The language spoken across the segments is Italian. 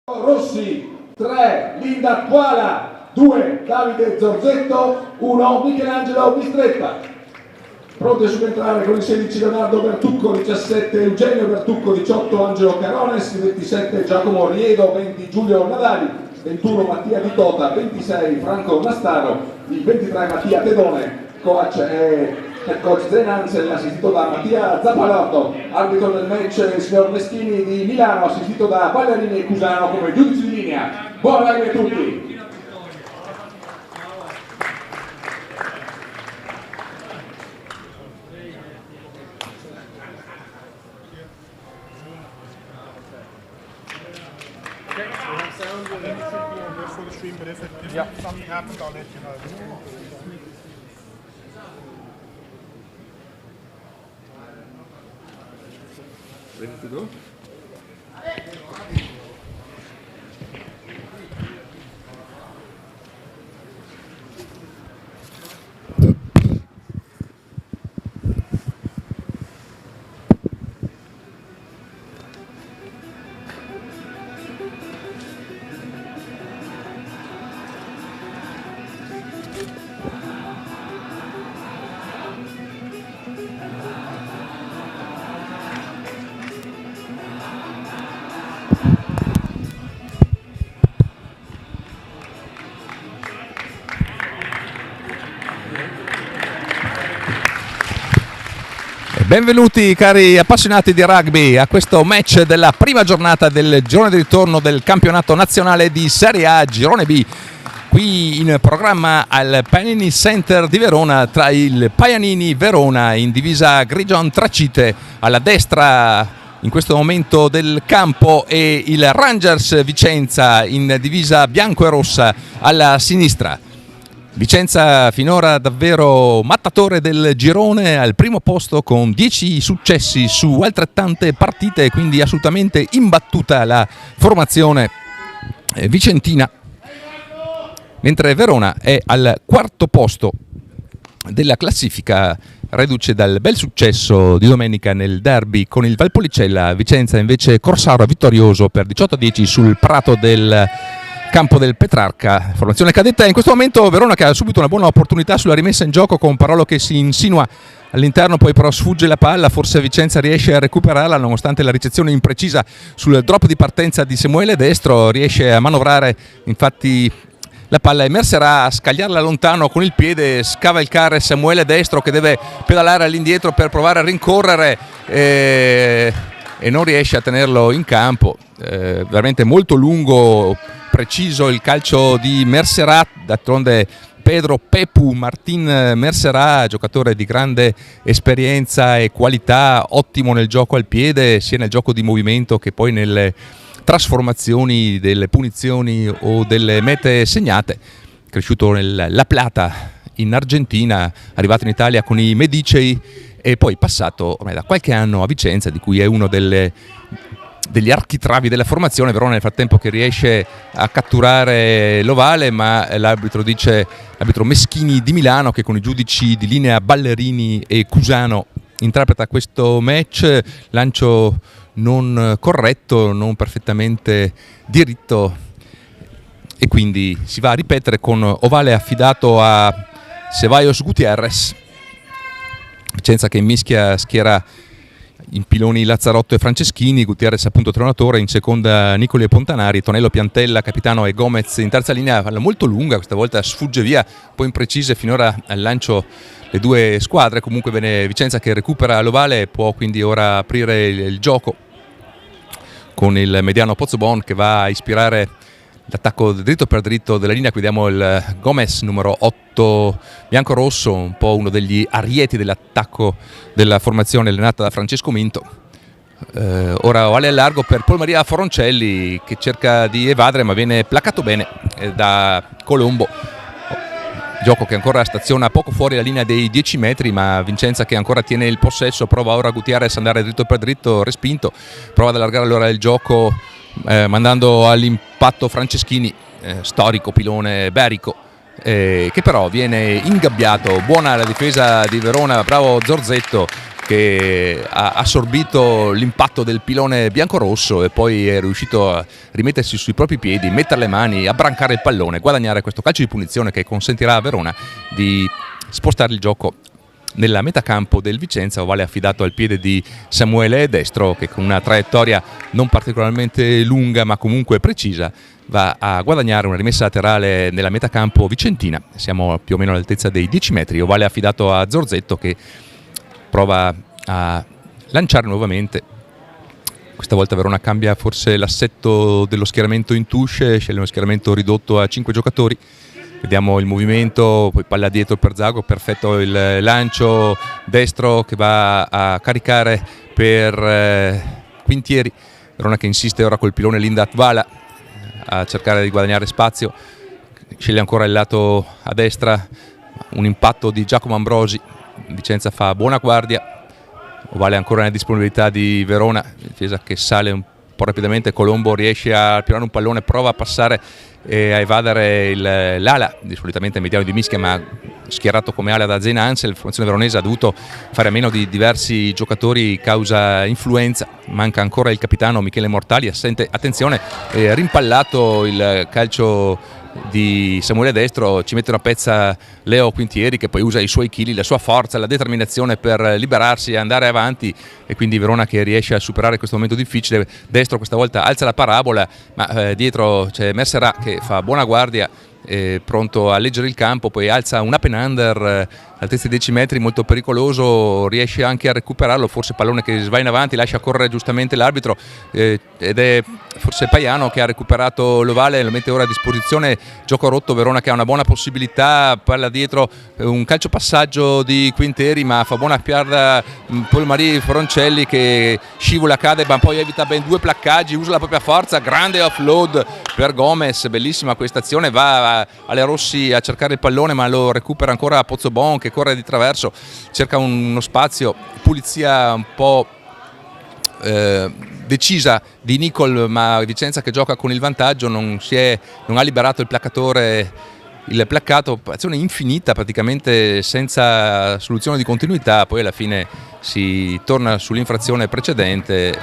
Rossi, 3 Linda Quala, 2 Davide Zorzetto, 1 Michelangelo Bistretta. Pronti a subentrare con i 16 Leonardo Bertucco, 17 Eugenio Bertucco, 18 Angelo Carones, 27 Giacomo Riedo, 20 Giulio Nadali, 21 Mattia Di Tota, 26 Franco Nastaro, il 23 Mattia Tedone, coach head coach Zenanzel, assistito da Mattia Zappalotto, arbitro del match il signor Meschini di Milano, assistito da Ballerini e Cusano come giudici di linea. Buon rugby a tutti! Something happens, I'll let you know. Ready to go? Benvenuti cari appassionati di rugby a questo match della prima giornata del girone di ritorno del campionato nazionale di Serie A Girone B, qui in programma al Paganini Center di Verona tra il Paganini Verona in divisa grigion tracite alla destra in questo momento del campo e il Rangers Vicenza in divisa bianco e rossa alla sinistra. Vicenza finora davvero mattatore del girone, al primo posto con 10 successi su altrettante partite, quindi assolutamente imbattuta la formazione vicentina, mentre Verona è al quarto posto della classifica, reduce dal bel successo di domenica nel derby con il Valpolicella. Vicenza invece Corsaro vittorioso per 18-10 sul prato del campo del Petrarca. Formazione cadetta in questo momento Verona che ha subito una buona opportunità sulla rimessa in gioco con Parolo che si insinua all'interno, poi però sfugge la palla, forse Vicenza riesce a recuperarla nonostante la ricezione imprecisa sul drop di partenza di Samuele Destro, riesce a manovrare infatti la palla e Mercerà a scagliarla lontano con il piede, scavalcare Samuele Destro che deve pedalare all'indietro per provare a rincorrere e non riesce a tenerlo in campo. Veramente molto lungo, preciso il calcio di Mercerà, d'altronde Pedro Pepu Martin Mercerà, giocatore di grande esperienza e qualità, ottimo nel gioco al piede, sia nel gioco di movimento che poi nelle trasformazioni delle punizioni o delle mete segnate. Cresciuto nel La Plata in Argentina, arrivato in Italia con i Medicei e poi passato ormai da qualche anno a Vicenza, di cui è uno degli architravi della formazione. Verona nel frattempo che riesce a catturare l'ovale, ma l'arbitro Meschini di Milano, che con i giudici di linea Ballerini e Cusano interpreta questo match, lancio non corretto, non perfettamente diritto, e quindi si va a ripetere con ovale affidato a Ceballos Gutierrez. Vicenza che mischia schiera in piloni Lazzarotto e Franceschini, Gutierrez appunto tronatore, in seconda Nicoli e Pontanari, Tonello Piantella capitano e Gomez in terza linea, palla molto lunga, questa volta sfugge via, un po' imprecise finora al lancio le due squadre. Comunque bene Vicenza che recupera l'ovale, può quindi ora aprire il gioco con il mediano Pozzobon che va a ispirare l'attacco dritto per dritto della linea. Qui vediamo il Gomez numero 8 bianco-rosso, un po' uno degli arieti dell'attacco della formazione allenata da Francesco Minto. Ora ovale al largo per Paul Maria Foroncelli che cerca di evadere ma viene placato bene da Colombo. Gioco che ancora staziona poco fuori la linea dei 10 metri, ma Vicenza che ancora tiene il possesso, prova ora Gutierrez ad andare dritto per dritto, respinto, prova ad allargare allora il gioco mandando all'impatto Franceschini, storico pilone berico, che però viene ingabbiato. Buona la difesa di Verona, bravo Zorzetto che ha assorbito l'impatto del pilone biancorosso e poi è riuscito a rimettersi sui propri piedi, mettere le mani, abbrancare il pallone, guadagnare questo calcio di punizione che consentirà a Verona di spostare il gioco nella metacampo del Vicenza, ovale affidato al piede di Samuele Destro, che con una traiettoria non particolarmente lunga ma comunque precisa va a guadagnare una rimessa laterale nella metacampo vicentina. Siamo più o meno all'altezza dei 10 metri, ovale affidato a Zorzetto che prova a lanciare nuovamente. Questa volta Verona cambia forse l'assetto dello schieramento in touche, sceglie uno schieramento ridotto a 5 giocatori. Vediamo il movimento, poi palla dietro per Zago, perfetto il lancio, Destro che va a caricare per Quintieri. Verona che insiste ora col pilone Linda Vala a cercare di guadagnare spazio, sceglie ancora il lato a destra, un impatto di Giacomo Ambrosi. Vicenza fa buona guardia, ovale ancora nella disponibilità di Verona, difesa che sale un po' rapidamente. Colombo riesce a pirare un pallone, prova a passare e a evadere l'ala, solitamente mediano di Mischia ma schierato come ala da Zane Hansel. La formazione veronese ha dovuto fare a meno di diversi giocatori causa influenza, manca ancora il capitano Michele Mortali, assente. Attenzione, rimpallato il calcio di Samuele Destro, ci mette una pezza Leo Quintieri che poi usa i suoi chili, la sua forza, la determinazione per liberarsi e andare avanti, e quindi Verona che riesce a superare questo momento difficile. Destro questa volta alza la parabola, ma dietro c'è Mercerà che fa buona guardia, pronto a leggere il campo, poi alza un up and under all'altezza di 10 metri molto pericoloso, riesce anche a recuperarlo, forse pallone che va in avanti, lascia correre giustamente l'arbitro, ed è forse Paiano che ha recuperato l'ovale, lo mette ora a disposizione. Gioco rotto, Verona che ha una buona possibilità, palla dietro, un calcio passaggio di Quinteri ma fa buona piarda Polmari Foroncelli che scivola, cade ma poi evita ben due placcaggi, usa la propria forza, grande offload per Gomez, bellissima questa azione, va alle Rossi a cercare il pallone ma lo recupera ancora Pozzobon che corre di traverso, cerca uno spazio, pulizia un po' decisa di Nicol, ma Vicenza che gioca con il vantaggio non ha liberato il placcatore, il placcato, azione infinita praticamente senza soluzione di continuità, poi alla fine si torna sull'infrazione precedente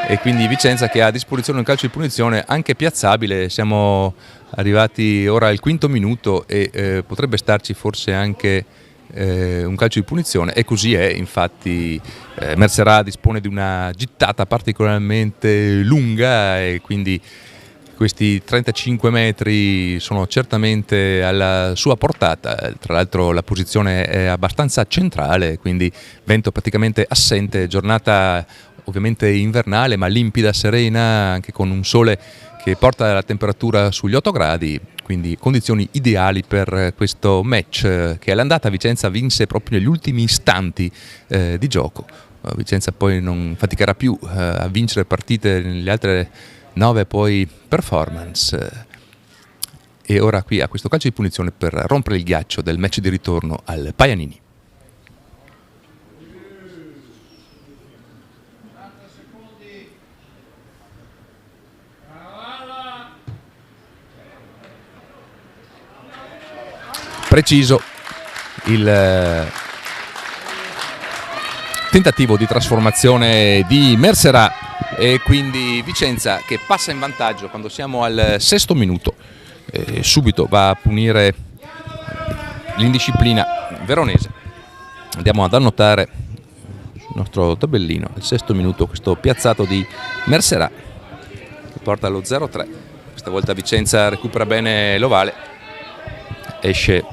e quindi Vicenza che ha a disposizione un calcio di punizione anche piazzabile. Siamo arrivati ora al quinto minuto e potrebbe starci forse anche un calcio di punizione, e così è. Infatti Mercerà dispone di una gittata particolarmente lunga e quindi questi 35 metri sono certamente alla sua portata. Tra l'altro la posizione è abbastanza centrale, quindi vento praticamente assente, giornata ovviamente invernale ma limpida, serena, anche con un sole che porta la temperatura sugli 8 gradi, quindi condizioni ideali per questo match che all'andata Vicenza vinse proprio negli ultimi istanti di gioco. Vicenza poi non faticherà più a vincere partite nelle altre 9 poi performance. E ora qui a questo calcio di punizione per rompere il ghiaccio del match di ritorno al Paianini. Preciso il tentativo di trasformazione di Mercerà e quindi Vicenza che passa in vantaggio quando siamo al sesto minuto, subito va a punire l'indisciplina veronese. Andiamo ad annotare sul nostro tabellino al sesto minuto questo piazzato di Mercerà che porta allo 0-3. Questa volta Vicenza recupera bene l'ovale, esce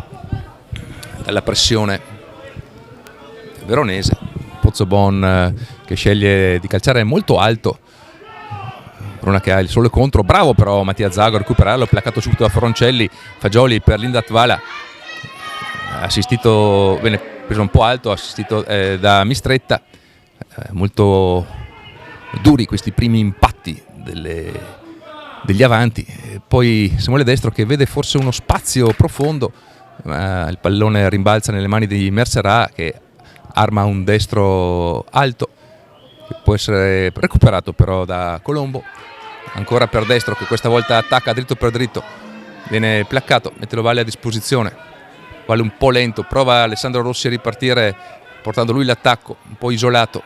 dalla pressione veronese. Pozzobon che sceglie di calciare molto alto, Verona che ha il sole contro, bravo però Mattia Zago a recuperarlo, placcato subito da Foroncelli. Fagioli per Linda Vala, assistito, bene, preso un po' alto, assistito da Mistretta. Molto duri questi primi impatti degli avanti. Poi Samuele Destro che vede forse uno spazio profondo, ma il pallone rimbalza nelle mani di Mercerà che arma un destro alto che può essere recuperato però da Colombo. Ancora per Destro che questa volta attacca dritto per dritto, viene placcato, mette l'Ovale a disposizione, Vale un po' lento, prova Alessandro Rossi a ripartire portando lui l'attacco, un po' isolato,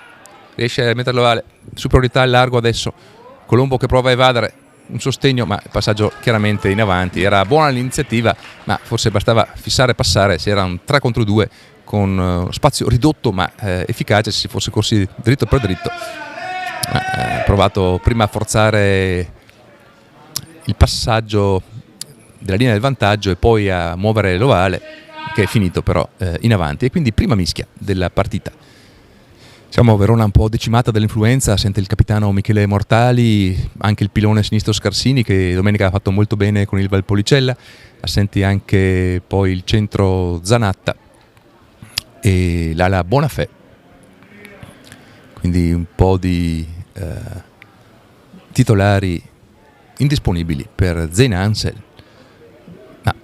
riesce a mettere l'Ovale, superiorità al largo adesso, Colombo che prova a evadere, un sostegno, ma il passaggio chiaramente in avanti, era buona l'iniziativa, ma forse bastava fissare e passare, si era un 3 contro 2 con spazio ridotto ma efficace, se si fosse corsi dritto per dritto. Ha provato prima a forzare il passaggio della linea del vantaggio e poi a muovere l'Ovale, che è finito però in avanti, e quindi prima mischia della partita. Siamo Verona un po' decimata dall'influenza, sente il capitano Michele Mortali, anche il pilone sinistro Scarsini che domenica ha fatto molto bene con il Valpolicella, assenti anche poi il centro Zanatta e l'ala Bonafè, quindi un po' di titolari indisponibili per Zein Ansel, ma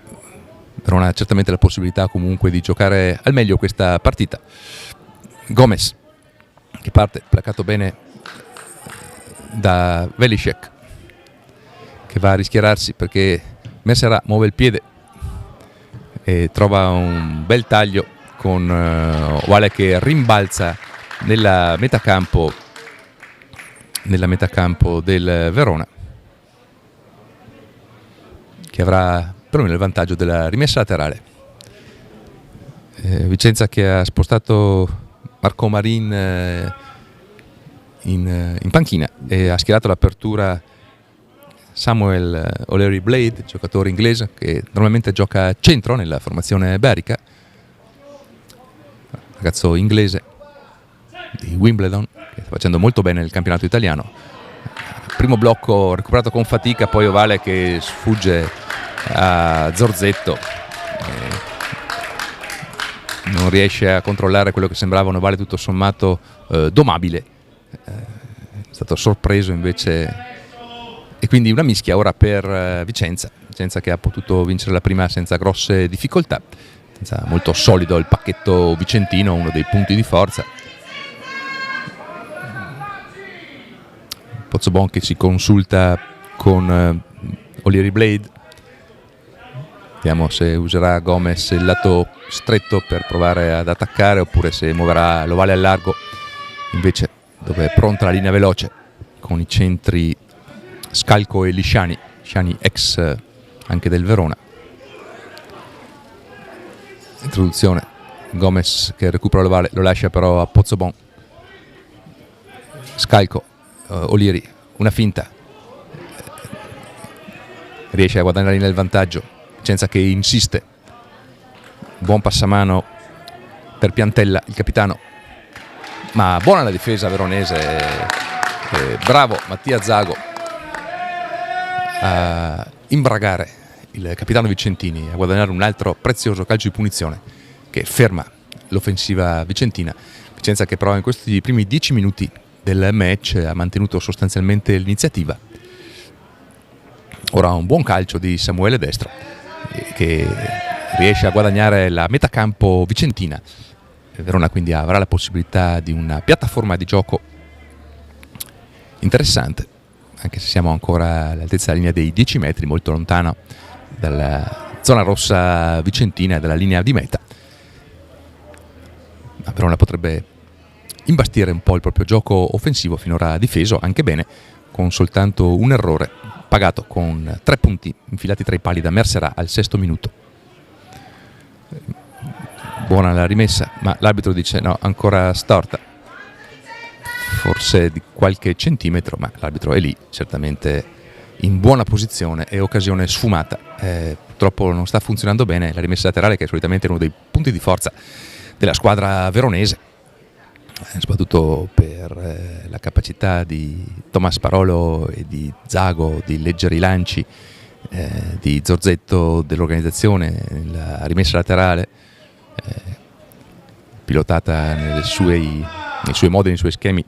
Verona ha certamente la possibilità comunque di giocare al meglio questa partita. Gomez che parte placato bene da Velisek, che va a rischierarsi perché Messera muove il piede e trova un bel taglio con Ovale che rimbalza nella metacampo del Verona, che avrà perlomeno il vantaggio della rimessa laterale. Vicenza che ha spostato Marco Marin in panchina e ha schierato l'apertura Samuel O'Leary Blade, giocatore inglese che normalmente gioca a centro nella formazione berica, ragazzo inglese di Wimbledon che sta facendo molto bene nel campionato italiano. Primo blocco recuperato con fatica, poi Ovale che sfugge a Zorzetto, non riesce a controllare quello che sembrava un Ovale tutto sommato domabile, è stato sorpreso invece, e quindi una mischia ora per Vicenza che ha potuto vincere la prima senza grosse difficoltà, senza molto solido il pacchetto vicentino, uno dei punti di forza. Pozzobon che si consulta con O'Leary Blade, vediamo se userà Gomez il lato stretto per provare ad attaccare oppure se muoverà l'Ovale al largo, invece dove è pronta la linea veloce con i centri Scalco e Lisciani ex anche del Verona. Introduzione, Gomez che recupera l'Ovale, lo lascia però a Pozzobon, Scalco, O'Leary, una finta, riesce a guadagnare la linea del vantaggio, Vicenza che insiste, buon passamano per Piantella, il capitano, ma buona la difesa veronese, bravo Mattia Zago a imbragare il capitano Vicentini, a guadagnare un altro prezioso calcio di punizione che ferma l'offensiva vicentina. Vicenza che però in questi primi 10 minuti del match ha mantenuto sostanzialmente l'iniziativa. Ora un buon calcio di Samuele Destro che riesce a guadagnare la metacampo vicentina. Verona quindi avrà la possibilità di una piattaforma di gioco interessante, anche se siamo ancora all'altezza della linea dei 10 metri, molto lontano dalla zona rossa vicentina e dalla linea di meta. Ma Verona potrebbe imbastire un po' il proprio gioco offensivo, finora ha difeso anche bene, con soltanto un errore pagato con 3 punti infilati tra i pali da Mercerà al 6° minuto. Buona la rimessa, ma l'arbitro dice no, ancora storta, forse di qualche centimetro, ma l'arbitro è lì, certamente in buona posizione e occasione sfumata. Purtroppo non sta funzionando bene la rimessa laterale, che è solitamente uno dei punti di forza della squadra veronese, soprattutto per la capacità di Thomas Parolo e di Zago di leggere i lanci, di Zorzetto dell'organizzazione, la rimessa laterale pilotata nei suoi modi, nei suoi schemi,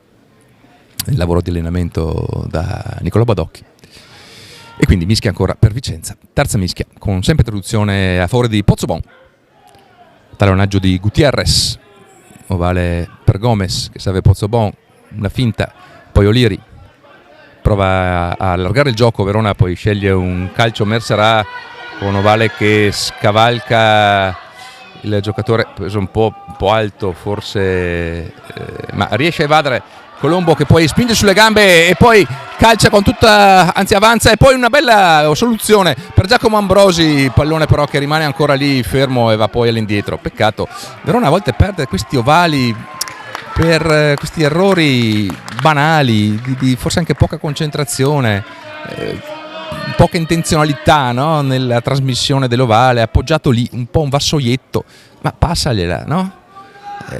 nel lavoro di allenamento da Nicolò Badocchi. E quindi mischia ancora per Vicenza, terza mischia con sempre traduzione a favore di Pozzobon, tallonaggio di Gutierrez, Ovale per Gomez che serve Pozzobon, una finta, poi O'Leary prova a allargare il gioco, Verona poi sceglie un calcio Mercerà con Ovale che scavalca il giocatore preso un po' alto forse, ma riesce a evadere Colombo, che poi spinge sulle gambe e poi calcia con tutta, anzi avanza, e poi una bella soluzione per Giacomo Ambrosi, pallone però che rimane ancora lì fermo e va poi all'indietro. Peccato, Verona a volte perde questi ovali per questi errori banali, di forse anche poca concentrazione, poca intenzionalità, no? Nella trasmissione dell'ovale, appoggiato lì un po' un vassoietto, ma passagliela, no?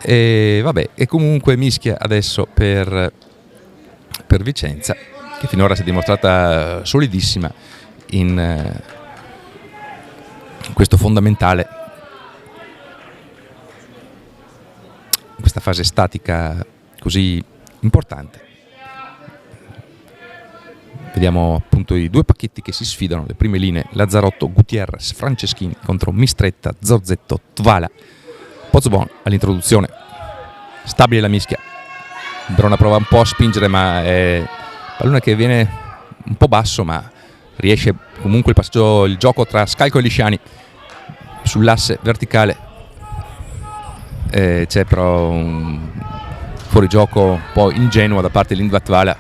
E vabbè, e comunque mischia adesso per Vicenza, che finora si è dimostrata solidissima in questo fondamentale, in questa fase statica così importante. Vediamo appunto i due pacchetti che si sfidano, le prime linee: Lazzarotto, Gutierrez, Franceschini contro Mistretta, Zorzetto, Tvala. Pozzobon all'introduzione, stabile la mischia. Verona prova un po' a spingere, ma è pallone che viene un po' basso, ma riesce comunque il passaggio, il gioco tra Scalco e Lisciani sull'asse verticale. C'è però un fuorigioco un po' ingenuo da parte di Lindvatvala,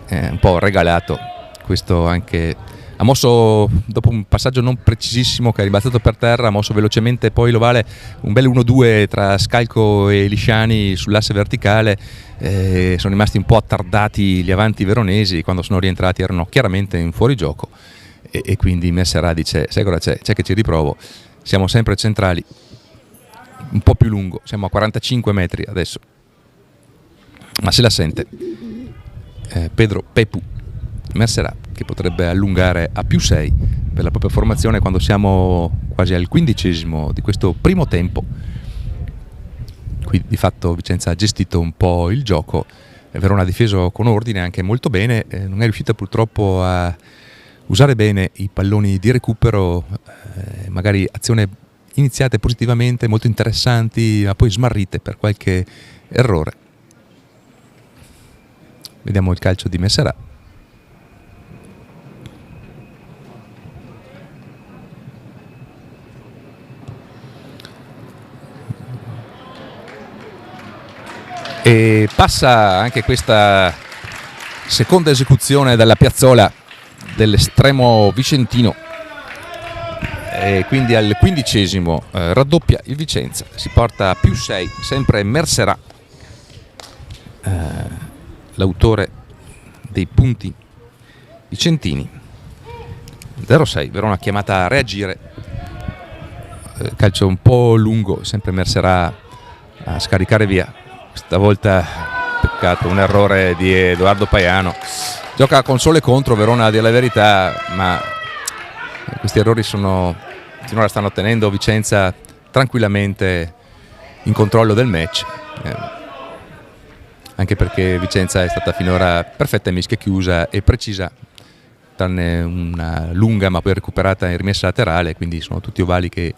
un po' regalato. Questo anche ha mosso dopo un passaggio non precisissimo, che è ribaltato per terra, ha mosso velocemente poi l'ovale, un bel 1-2 tra Scalco e Lisciani sull'asse verticale. Sono rimasti un po' attardati gli avanti veronesi, quando sono rientrati erano chiaramente in fuorigioco, e quindi Messerà dice: sai cosa c'è che ci riprovo, siamo sempre centrali, un po' più lungo, siamo a 45 metri adesso, ma se la sente Pedro Pepu Messerà, che potrebbe allungare a +6 per la propria formazione quando siamo quasi al 15° di questo primo tempo. Qui di fatto Vicenza ha gestito un po' il gioco, Verona ha difeso con ordine, anche molto bene, non è riuscita purtroppo a usare bene i palloni di recupero, magari azioni iniziate positivamente, molto interessanti, ma poi smarrite per qualche errore. Vediamo il calcio di Messerà. E passa anche questa seconda esecuzione dalla piazzola dell'estremo vicentino, e quindi al 15° raddoppia il Vicenza, si porta a +6, sempre Messerà, l'autore dei punti vicentini. 0-6, Verona chiamata a reagire, calcio un po' lungo, sempre Messerà a scaricare via. Questa volta, peccato, un errore di Edoardo Paiano. Gioca con sole contro Verona, a dire la verità, ma questi errori finora stanno tenendo Vicenza tranquillamente in controllo del match, anche perché Vicenza è stata finora perfetta in mischia chiusa e precisa, tranne una lunga ma poi recuperata in rimessa laterale, quindi sono tutti ovali che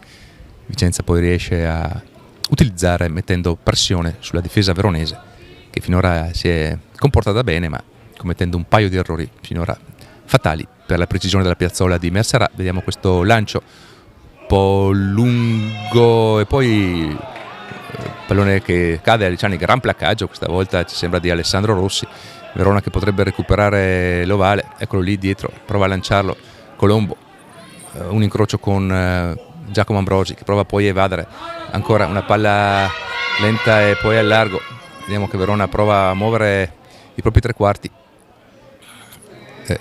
Vicenza poi riesce a utilizzare mettendo pressione sulla difesa veronese, che finora si è comportata bene, ma commettendo un paio di errori finora fatali per la precisione della piazzola di Messerà. Vediamo questo lancio un po' lungo e poi pallone che cade a Lisciani, gran placcaggio, questa volta ci sembra di Alessandro Rossi. Verona che potrebbe recuperare l'ovale, eccolo lì dietro, prova a lanciarlo Colombo, un incrocio con Giacomo Ambrosi, che prova poi a evadere, ancora una palla lenta e poi al largo. Vediamo che Verona prova a muovere i propri tre quarti,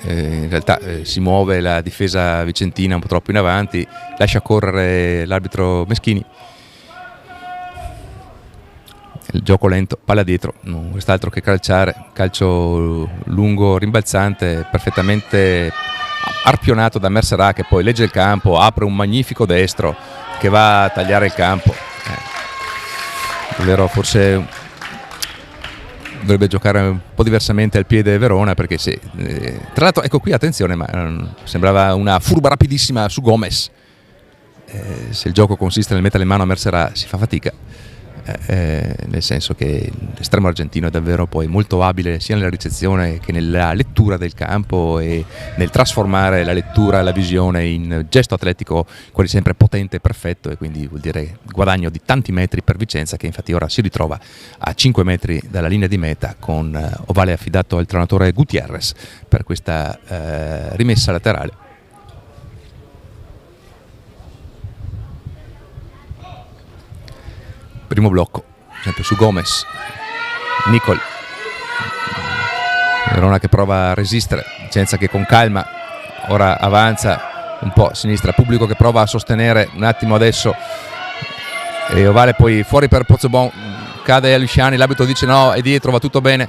in realtà si muove la difesa vicentina un po' troppo in avanti, lascia correre l'arbitro Meschini. Il gioco lento, palla dietro, non rest'altro che calciare, calcio lungo rimbalzante, perfettamente arpionato da Messerà, che poi legge il campo, apre un magnifico destro che va a tagliare il campo. Davvero forse dovrebbe giocare un po' diversamente al piede Verona, perché sì, tra l'altro ecco qui attenzione, ma sembrava una furba rapidissima su Gomez. Se il gioco consiste nel mettere in mano a Messerà si fa fatica. nel senso che l'estremo argentino è davvero poi molto abile sia nella ricezione che nella lettura del campo e nel trasformare la lettura e la visione in gesto atletico quasi sempre potente e perfetto, e quindi vuol dire guadagno di tanti metri per Vicenza, che infatti ora si ritrova a 5 metri dalla linea di meta con ovale affidato al allenatore Gutierrez per questa rimessa laterale. Primo blocco, sempre su Gomez, Nicol, Verona che prova a resistere, Vicenza che con calma ora avanza un po' a sinistra, pubblico che prova a sostenere un attimo adesso, e ovale poi fuori per Pozzobon, cade Luciani, l'arbitro dice no, è dietro, va tutto bene,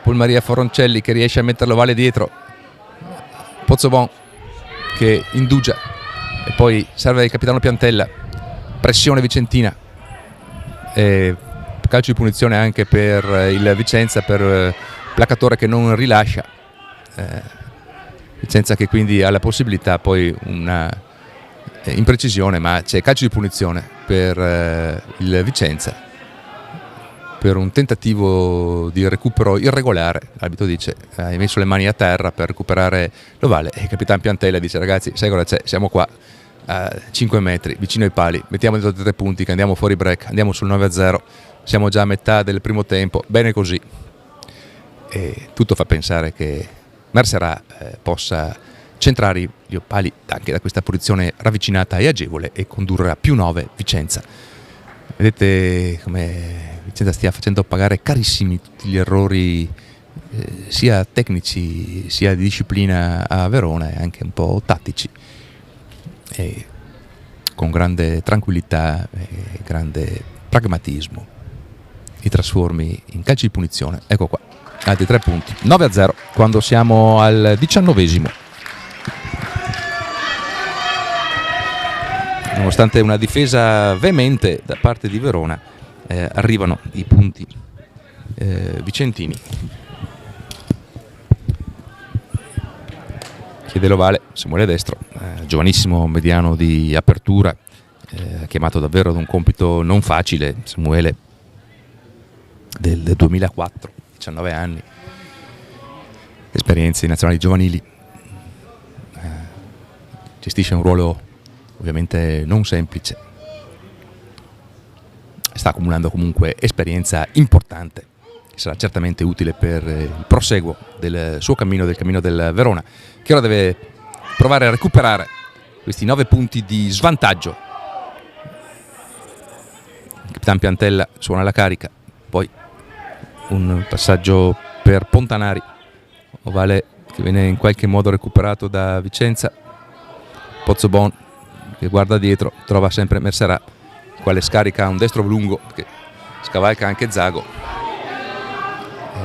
Paul Maria Foroncelli che riesce a mettere l'ovale dietro, Pozzobon che indugia e poi serve il capitano Piantella, pressione vicentina. Calcio di punizione anche per il Vicenza, per Placatore che non rilascia, Vicenza che quindi ha la possibilità poi una imprecisione, ma c'è calcio di punizione per il Vicenza per un tentativo di recupero irregolare. L'arbitro dice hai messo le mani a terra per recuperare l'ovale, e il capitano Piantella dice ragazzi sai cosa c'è, siamo qua a 5 metri vicino ai pali, mettiamo dentro 3 punti che andiamo fuori break, andiamo sul 9-0, siamo già a metà del primo tempo, bene così, e tutto fa pensare che Mercerà possa centrare gli pali anche da questa posizione ravvicinata e agevole e condurre a +9 Vicenza. Vedete come Vicenza stia facendo pagare carissimi tutti gli errori sia tecnici sia di disciplina a Verona, e anche un po' tattici, e con grande tranquillità e grande pragmatismo i trasformi in calci di punizione. Ecco qua, altri 3 punti, 9-0 quando siamo al 19esimo. Nonostante una difesa veemente da parte di Verona, arrivano i punti vicentini. Chiede l'ovale Samuele Destro, giovanissimo mediano di apertura, chiamato davvero ad un compito non facile. Samuele del 2004, 19 anni, esperienze in nazionali giovanili, gestisce un ruolo ovviamente non semplice, sta accumulando comunque esperienza importante che sarà certamente utile per il proseguo del suo cammino, del cammino del Verona, che ora deve provare a recuperare questi 9 punti di svantaggio. Il capitano Piantella suona la carica, poi un passaggio per Pontanari, ovale che viene in qualche modo recuperato da Vicenza, Pozzobon che guarda dietro, trova sempre Mercerà, quale scarica un destro lungo che scavalca anche Zago,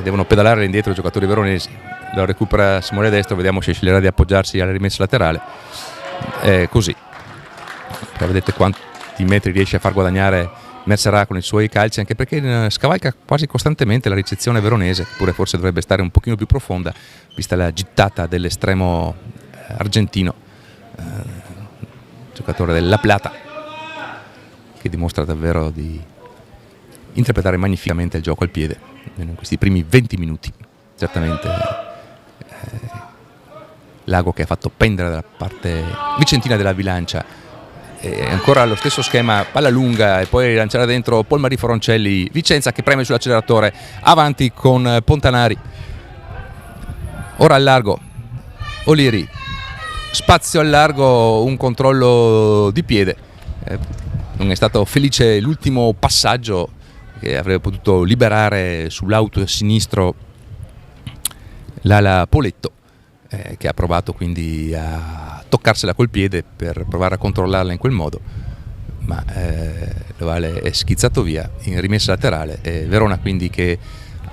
devono pedalare indietro i giocatori veronesi, lo recupera Samuele Destro, vediamo se sceglierà di appoggiarsi alla rimessa laterale, così vedete quanti metri riesce a far guadagnare Mercerà con i suoi calci, anche perché scavalca quasi costantemente la ricezione veronese, eppure forse dovrebbe stare un pochino più profonda vista la gittata dell'estremo argentino, giocatore del La Plata, che dimostra davvero di interpretare magnificamente il gioco al piede in questi primi 20 minuti. Certamente Lago che ha fatto pendere dalla parte vicentina della bilancia, e ancora lo stesso schema, palla lunga e poi lanciare dentro Paul Maria Foroncelli, Vicenza che preme sull'acceleratore, avanti con Pontanari, ora al largo Olieri, spazio al largo, un controllo di piede, non è stato felice l'ultimo passaggio che avrebbe potuto liberare sull'auto sinistro l'ala Poletto, che ha provato quindi a toccarsela col piede per provare a controllarla in quel modo, ma l'ovale è schizzato via in rimessa laterale, e Verona quindi che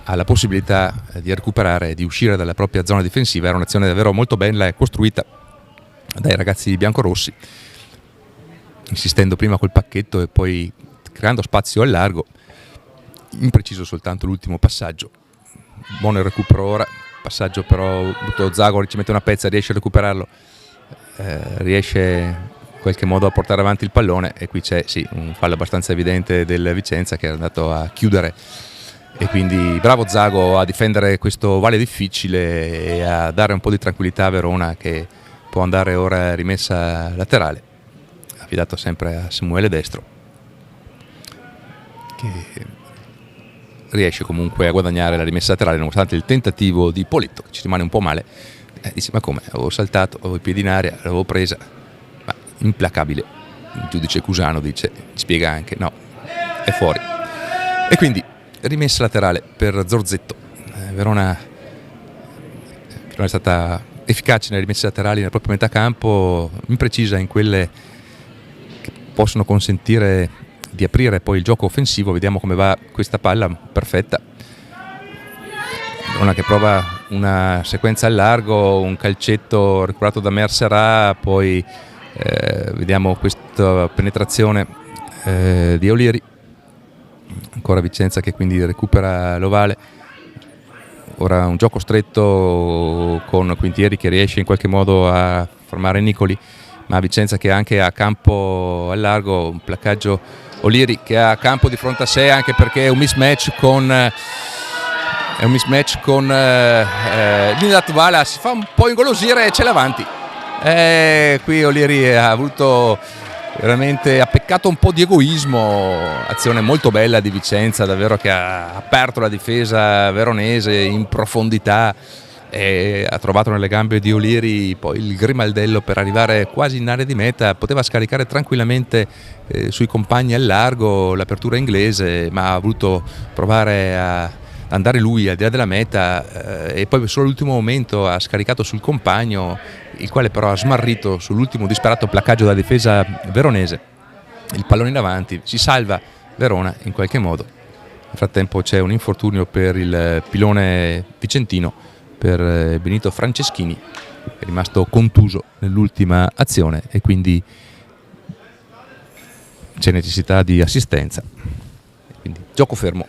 ha la possibilità di recuperare, di uscire dalla propria zona difensiva. Era un'azione davvero molto bella costruita dai ragazzi biancorossi, insistendo prima col pacchetto e poi creando spazio al largo. Impreciso soltanto l'ultimo passaggio, buono il recupero ora, passaggio però Zago ci mette una pezza, riesce a recuperarlo, riesce in qualche modo a portare avanti il pallone, e qui c'è sì un fallo abbastanza evidente del Vicenza che è andato a chiudere, e quindi bravo Zago a difendere questo vale difficile e a dare un po' di tranquillità a Verona, che può andare ora rimessa laterale, affidato sempre a Samuele Destro, che riesce comunque a guadagnare la rimessa laterale nonostante il tentativo di Politto, che ci rimane un po' male. Dice: ma come, avevo saltato, avevo i piedi in aria, l'avevo presa, ma implacabile. Il giudice Cusano dice, spiega anche, no, è fuori. E quindi rimessa laterale per Zorzetto. Verona è stata efficace nelle rimesse laterali nella propria metà campo, imprecisa in quelle che possono consentire di aprire poi il gioco offensivo. Vediamo come va questa palla perfetta. Verona che prova una sequenza al largo, un calcetto recuperato da Mercerà, poi vediamo questa penetrazione di Olieri, ancora Vicenza che quindi recupera l'ovale. Ora un gioco stretto con Quintieri che riesce in qualche modo a fermare Nicoli, ma Vicenza che anche a campo al largo, un placcaggio Olieri che ha campo di fronte a sé, anche perché è un mismatch con Lindat Vala, si fa un po' ingolosire e c'è l'avanti. Qui Olieri ha avuto veramente, ha peccato un po' di egoismo, azione molto bella di Vicenza davvero, che ha aperto la difesa veronese in profondità e ha trovato nelle gambe di Olieri poi il grimaldello per arrivare quasi in area di meta. Poteva scaricare tranquillamente sui compagni al largo l'apertura inglese, ma ha voluto provare a andare lui al di là della meta, e poi solo all'ultimo momento ha scaricato sul compagno, il quale però ha smarrito sull'ultimo disperato placcaggio della difesa veronese. Il pallone in avanti, si salva Verona in qualche modo. Nel frattempo c'è un infortunio per il pilone vicentino, per Benito Franceschini, che è rimasto contuso nell'ultima azione, e quindi c'è necessità di assistenza. Quindi gioco fermo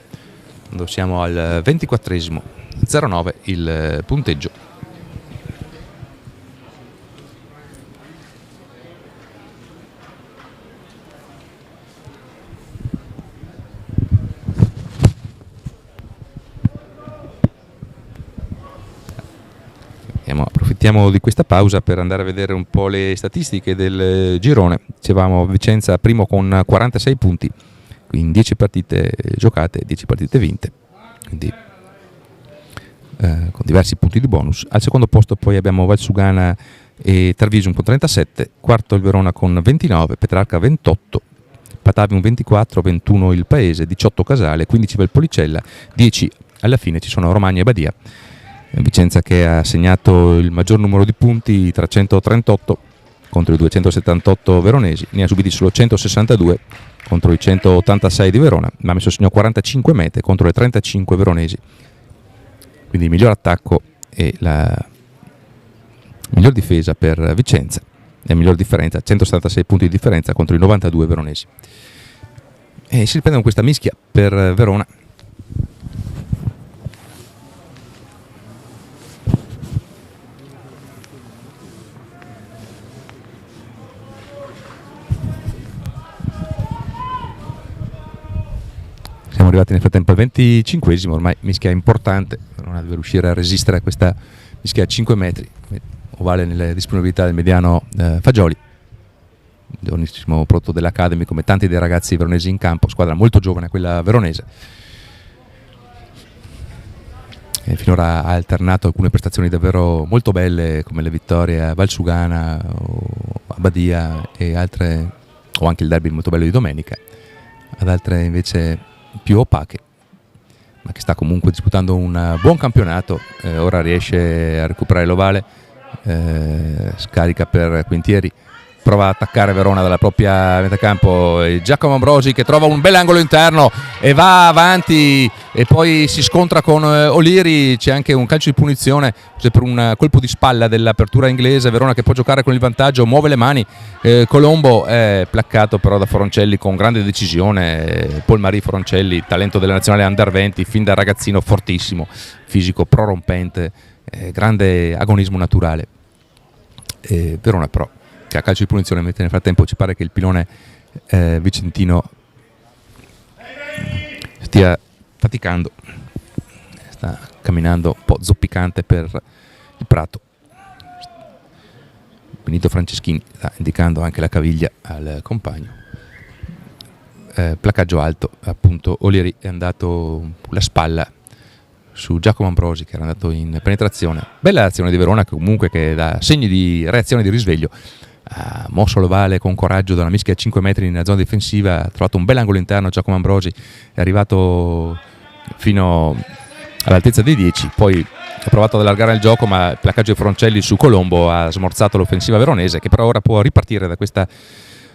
quando siamo al 24esimo, 0-9 il punteggio. Approfittiamo di questa pausa per andare a vedere un po' le statistiche del girone. Dicevamo Vicenza primo con 46 punti in 10 partite giocate, 10 partite vinte, quindi con diversi punti di bonus. Al secondo posto poi abbiamo Valsugana e Tarvisum con 37, quarto il Verona con 29, Petrarca 28, Patavium 24, 21 il Paese, 18 Casale, 15 Valpolicella, 10 alla fine ci sono Romagna e Badia. Vicenza che ha segnato il maggior numero di punti, 338 contro i 278 veronesi, ne ha subiti solo 162 contro i 186 di Verona, ma ha messo a segno 45 mete contro le 35 veronesi. Quindi il miglior attacco e la miglior difesa per Vicenza, e la miglior differenza, 176 punti di differenza contro i 92 veronesi. E si riprende con questa mischia per Verona. Siamo arrivati nel frattempo al 25esimo, ormai mischia importante, Verona deve riuscire a resistere a questa mischia a 5 metri, ovale nelle disponibilità del mediano Fagioli, giovanissimo prodotto dell'Academy come tanti dei ragazzi veronesi in campo, squadra molto giovane quella veronese. E finora ha alternato alcune prestazioni davvero molto belle come le vittorie a Valsugana o a Badia e altre, o anche il derby molto bello di domenica, ad altre invece più opache, ma che sta comunque disputando un buon campionato. Ora riesce a recuperare l'ovale, scarica per Quintieri, prova a attaccare Verona dalla propria metacampo, Giacomo Ambrosi che trova un bel angolo interno e va avanti e poi si scontra con Olieri. C'è anche un calcio di punizione per un colpo di spalla dell'apertura inglese. Verona che può giocare con il vantaggio, muove le mani, Colombo è placcato però da Foroncelli con grande decisione. Paul Marie Foroncelli, talento della nazionale Under 20 fin da ragazzino, fortissimo, fisico prorompente, grande agonismo naturale. Verona però che a calcio di punizione, mentre nel frattempo ci pare che il pilone vicentino stia faticando, sta camminando un po' zoppicante per il prato. Benito Franceschini sta indicando anche la caviglia al compagno. Placaggio alto, appunto Olieri è andato la spalla su Giacomo Ambrosi, che era andato in penetrazione. Bella azione di Verona, che comunque che dà segni di reazione, di risveglio. Ha mosso l'ovale con coraggio da una mischia a 5 metri nella zona difensiva, ha trovato un bel angolo interno. Giacomo Ambrosi è arrivato fino all'altezza dei 10, poi ha provato ad allargare il gioco, ma il placaggio di Froncelli su Colombo ha smorzato l'offensiva veronese, che però ora può ripartire da questa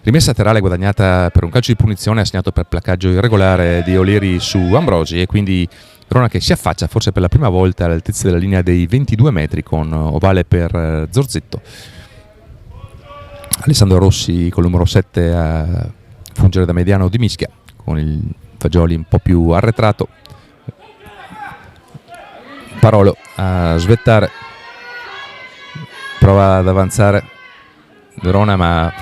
rimessa laterale guadagnata per un calcio di punizione assegnato per placaggio irregolare di Olieri su Ambrosi, e quindi Verona che si affaccia forse per la prima volta all'altezza della linea dei 22 metri con ovale per Zorzetto. Alessandro Rossi con il numero 7 a fungere da mediano di mischia, con il Fagioli un po' più arretrato. Parolo a svettare, prova ad avanzare Verona, ma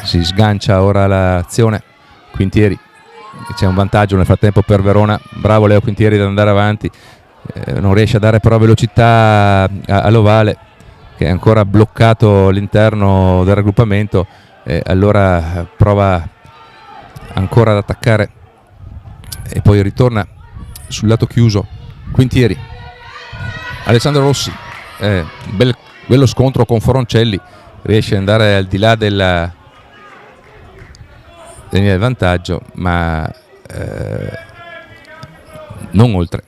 si sgancia ora l'azione. Quintieri, c'è un vantaggio nel frattempo per Verona, bravo Leo Quintieri ad andare avanti, non riesce a dare però velocità all'ovale, che è ancora bloccato all'interno del raggruppamento, allora prova ancora ad attaccare e poi ritorna sul lato chiuso. Quintieri, Alessandro Rossi, bello scontro con Foroncelli, riesce ad andare al di là della linea del vantaggio, ma non oltre,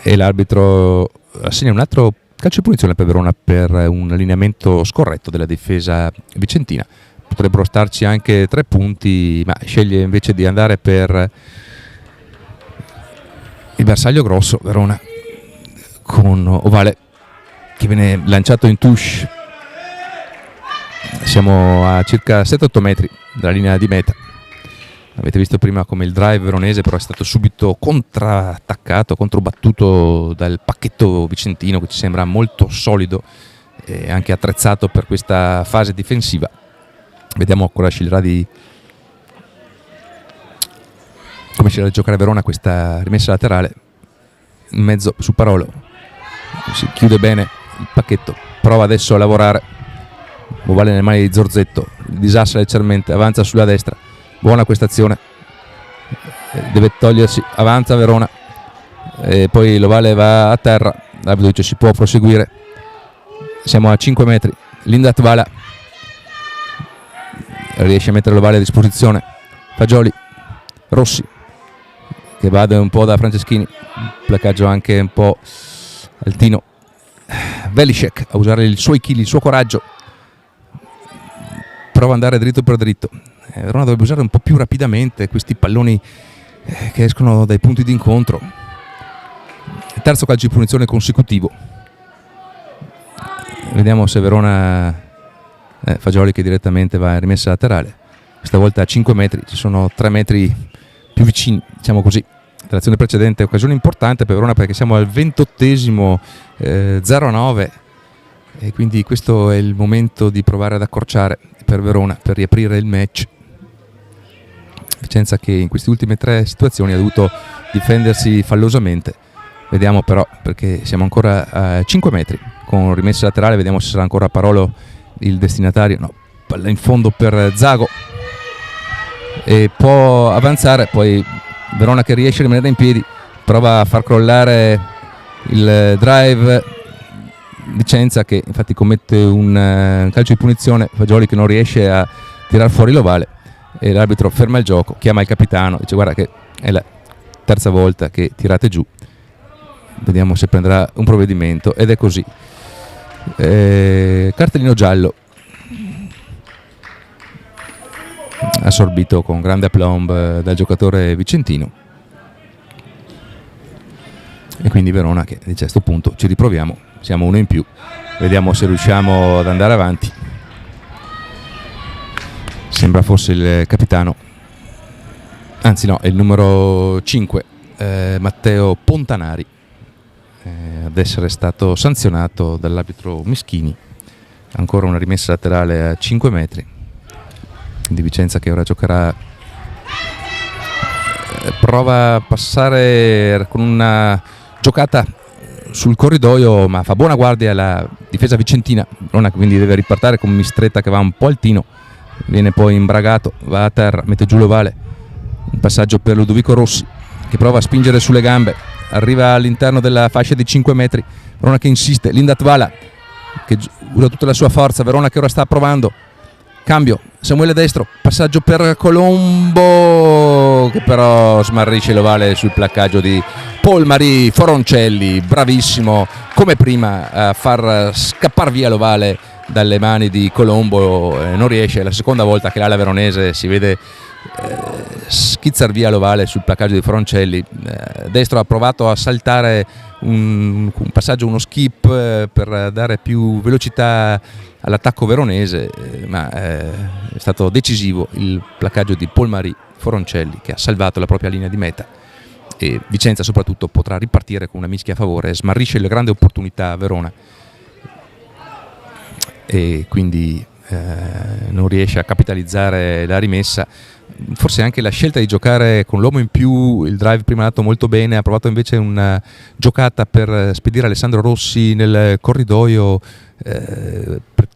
e l'arbitro assegna un altro calcio di punizione per Verona per un allineamento scorretto della difesa vicentina. Potrebbero starci anche 3 punti, ma sceglie invece di andare per il bersaglio grosso. Verona con ovale che viene lanciato in touche. Siamo a circa 7-8 metri dalla linea di meta. Avete visto prima come il drive veronese però è stato subito contrattaccato, controbattuto dal pacchetto vicentino, che ci sembra molto solido e anche attrezzato per questa fase difensiva. Vediamo cosa sceglierà come sceglierà di giocare Verona questa rimessa laterale. In mezzo su Parolo, si chiude bene il pacchetto, prova adesso a lavorare, ovale nelle mani di Zorzetto, disassa leggermente, avanza sulla destra. Buona questa azione, deve togliersi, avanza Verona e poi l'ovale va a terra. L'arbitro dice si può proseguire. Siamo a 5 metri. Lindat Vala riesce a mettere l'ovale a disposizione. Fagioli, Rossi che va un po' da Franceschini, placaggio anche un po' altino. Velicek a usare i suoi chili, il suo coraggio, prova ad andare dritto per dritto. Verona dovrebbe usare un po' più rapidamente questi palloni che escono dai punti di incontro. Terzo calcio di punizione consecutivo. Vediamo se Verona, Fagioli che direttamente va in rimessa laterale, questa volta a 5 metri, ci sono 3 metri più vicini, diciamo così, dell'azione precedente. Occasione importante per Verona perché siamo al 28esimo, 0-9, e quindi questo è il momento di provare ad accorciare per Verona per riaprire il match. Vicenza che in queste ultime 3 situazioni ha dovuto difendersi fallosamente. Vediamo però, perché siamo ancora a 5 metri con rimessa laterale, vediamo se sarà ancora Parolo il destinatario. No, palla in fondo per Zago e può avanzare, poi Verona che riesce a rimanere in piedi, prova a far crollare il drive. Vicenza che infatti commette un calcio di punizione, Fagioli che non riesce a tirar fuori l'ovale e l'arbitro ferma il gioco, chiama il capitano, dice guarda che è la terza volta che tirate giù, vediamo se prenderà un provvedimento, ed è così. Cartellino giallo assorbito con grande aplomb dal giocatore vicentino, e quindi Verona che dice a questo punto ci riproviamo, siamo uno in più, vediamo se riusciamo ad andare avanti. Sembra fosse il capitano, anzi no, è il numero 5, Matteo Pontanari, ad essere stato sanzionato dall'arbitro Mischini. Ancora una rimessa laterale a 5 metri di Vicenza, che ora giocherà, prova a passare con una giocata sul corridoio, ma fa buona guardia la difesa vicentina. Verona quindi deve ripartire con Mistretta che va un po' altino, viene poi imbragato, va a terra, mette giù l'ovale. Un passaggio per Ludovico Rossi che prova a spingere sulle gambe, arriva all'interno della fascia di 5 metri. Verona che insiste, Linda Tvala che usa tutta la sua forza, Verona che ora sta provando, cambio, Samuele Destro, passaggio per Colombo che però smarrisce l'ovale sul placcaggio di Paul-Marie Foroncelli, bravissimo come prima a far scappare via l'ovale dalle mani di Colombo, non riesce, è la seconda volta che l'ala veronese si vede schizzar via l'ovale sul placcaggio di Foroncelli. Destro ha provato a saltare un passaggio, uno skip per dare più velocità all'attacco veronese, ma è stato decisivo il placcaggio di Paul-Marie Foroncelli che ha salvato la propria linea di meta, e Vicenza soprattutto potrà ripartire con una mischia a favore, smarrisce le grandi opportunità a Verona e quindi non riesce a capitalizzare la rimessa. Forse anche la scelta di giocare con l'uomo in più, il drive prima è andato molto bene, ha provato invece una giocata per spedire Alessandro Rossi nel corridoio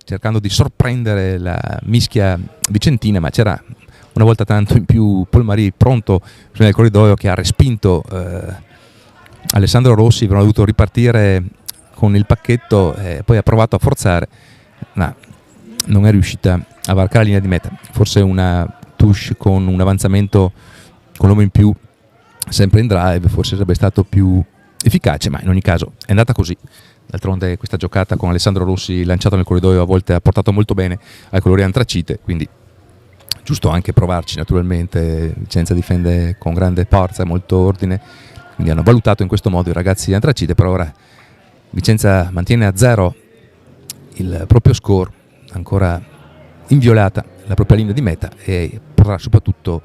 cercando di sorprendere la mischia vicentina, ma c'era una volta tanto in più Paul-Marie pronto nel corridoio che ha respinto Alessandro Rossi. Avevano dovuto ripartire con il pacchetto, poi ha provato a forzare, ma non è riuscita a varcare la linea di meta. Forse una touche con un avanzamento con l'uomo in più sempre in drive forse sarebbe stato più efficace, ma in ogni caso è andata così. D'altronde questa giocata con Alessandro Rossi lanciato nel corridoio a volte ha portato molto bene ai colori antracite, quindi giusto anche provarci. Naturalmente Vicenza difende con grande forza, molto ordine, quindi hanno valutato in questo modo i ragazzi antracite. Per ora Vicenza mantiene a 0 il proprio score, ancora inviolata la propria linea di meta, e potrà soprattutto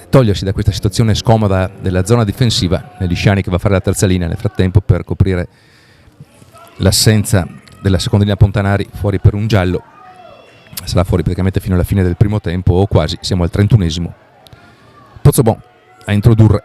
togliersi da questa situazione scomoda della zona difensiva. Lisciani che va a fare la terza linea nel frattempo per coprire l'assenza della seconda linea Pontanari, fuori per un giallo, sarà fuori praticamente fino alla fine del primo tempo o quasi, siamo al 31esimo. Pozzobon a introdurre,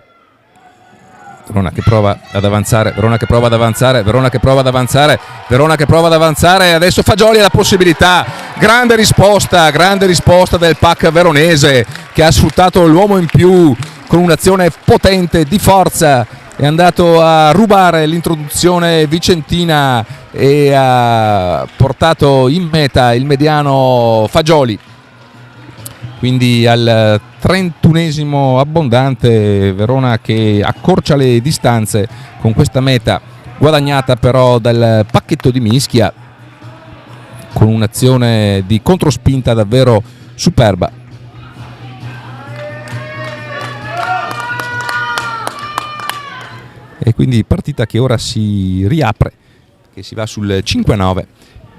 Verona che prova ad avanzare, Verona che prova ad avanzare, Verona che prova ad avanzare, Verona che prova ad avanzare, adesso Fagioli ha la possibilità, grande risposta del pack veronese che ha sfruttato l'uomo in più con un'azione potente di forza, è andato a rubare l'introduzione vicentina e ha portato in meta il mediano Fagioli. Quindi al 31esimo abbondante, Verona che accorcia le distanze con questa meta guadagnata però dal pacchetto di mischia con un'azione di controspinta davvero superba. E quindi partita che ora si riapre, che si va sul 5-9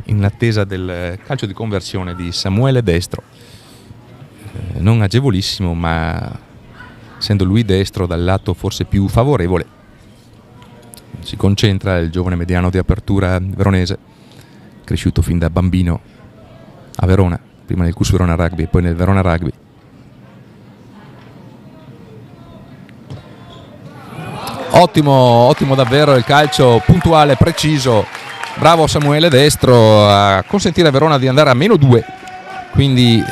in attesa del calcio di conversione di Samuele Destro. Non agevolissimo, ma essendo lui destro dal lato forse più favorevole si concentra il giovane mediano di apertura veronese, cresciuto fin da bambino a Verona, prima nel CUS Verona Rugby e poi nel Verona Rugby. Ottimo davvero il calcio, puntuale, preciso, bravo Samuele Destro a consentire a Verona di andare a -2, quindi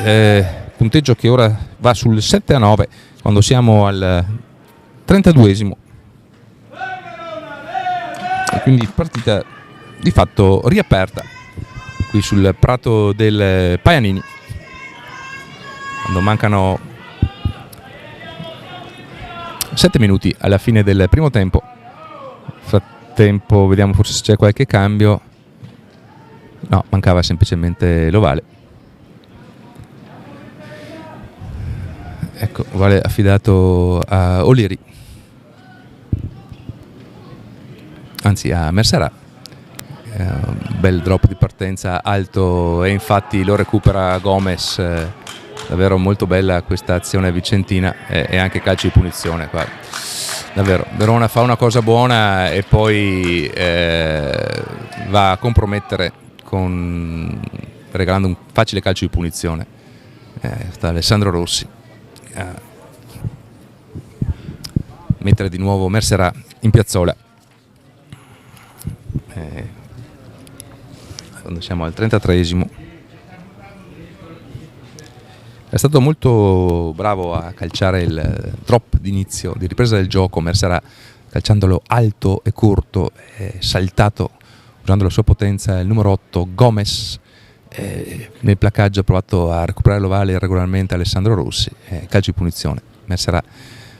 punteggio che ora va sul 7-9 quando siamo al 32esimo, e quindi partita di fatto riaperta qui sul prato del Paianini quando mancano 7 minuti alla fine del primo tempo. Frattempo vediamo forse se c'è qualche cambio. No, mancava semplicemente l'ovale. Ecco, ovale affidato a O'Leary, anzi a Mercerà. Un bel drop di partenza alto e infatti lo recupera Gomez. Davvero molto bella questa azione vicentina e anche calcio di punizione qua. davvero, Verona fa una cosa buona e poi va a compromettere regalando un facile calcio di punizione. Sta Alessandro Rossi a mettere di nuovo Mercerà in piazzola. Quando siamo al 33esimo, è stato molto bravo a calciare il drop d'inizio, di ripresa del gioco. Mercerà, calciandolo alto e corto, saltato usando la sua potenza, il numero 8 Gomez. Nel placaggio ha provato a recuperare l'ovale irregolarmente Alessandro Rossi. Calcio di punizione. Mercerà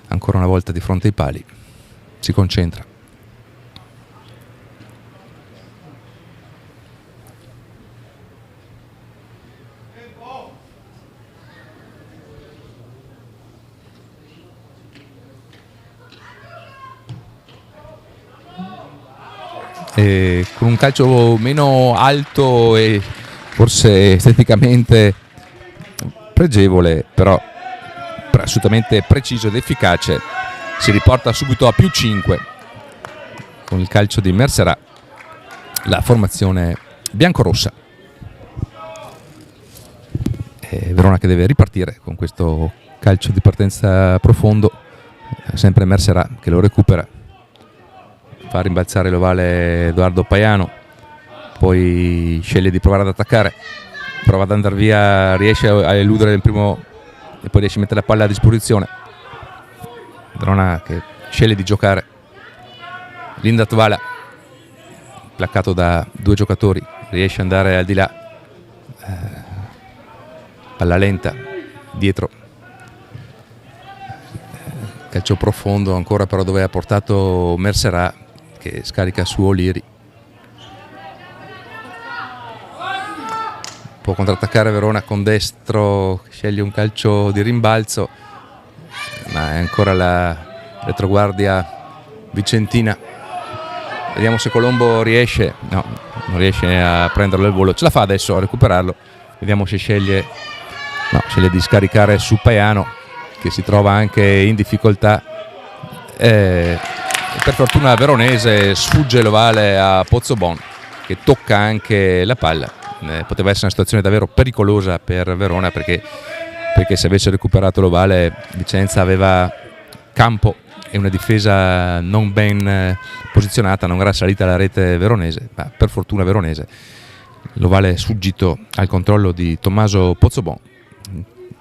ancora una volta di fronte ai pali, si concentra. Con un calcio meno alto e forse esteticamente pregevole, però assolutamente preciso ed efficace, si riporta subito a +5 con il calcio di Mercerà, la formazione biancorossa. Verona che deve ripartire con questo calcio di partenza profondo, sempre Mercerà che lo recupera, fa rimbalzare l'ovale Edoardo Paiano, poi sceglie di provare ad attaccare, prova ad andare via, riesce a eludere il primo e poi riesce a mettere la palla a disposizione. Verona che sceglie di giocare, Linda Tvala, placcato da due giocatori, riesce ad andare al di là, palla lenta dietro, calcio profondo ancora però dove ha portato Mercerà, che scarica su Olieri. Può contrattaccare Verona con destro, sceglie un calcio di rimbalzo, ma è ancora la retroguardia vicentina. Vediamo se Colombo riesce, no, non riesce a prenderlo al volo, ce la fa adesso a recuperarlo. Vediamo se sceglie di scaricare su Paiano, che si trova anche in difficoltà. Per fortuna veronese sfugge l'ovale a Pozzobon, che tocca anche la palla. Poteva essere una situazione davvero pericolosa per Verona, perché se avesse recuperato l'ovale Vicenza aveva campo e una difesa non ben posizionata, non era salita alla rete veronese, ma per fortuna veronese l'ovale è sfuggito al controllo di Tommaso Pozzobon,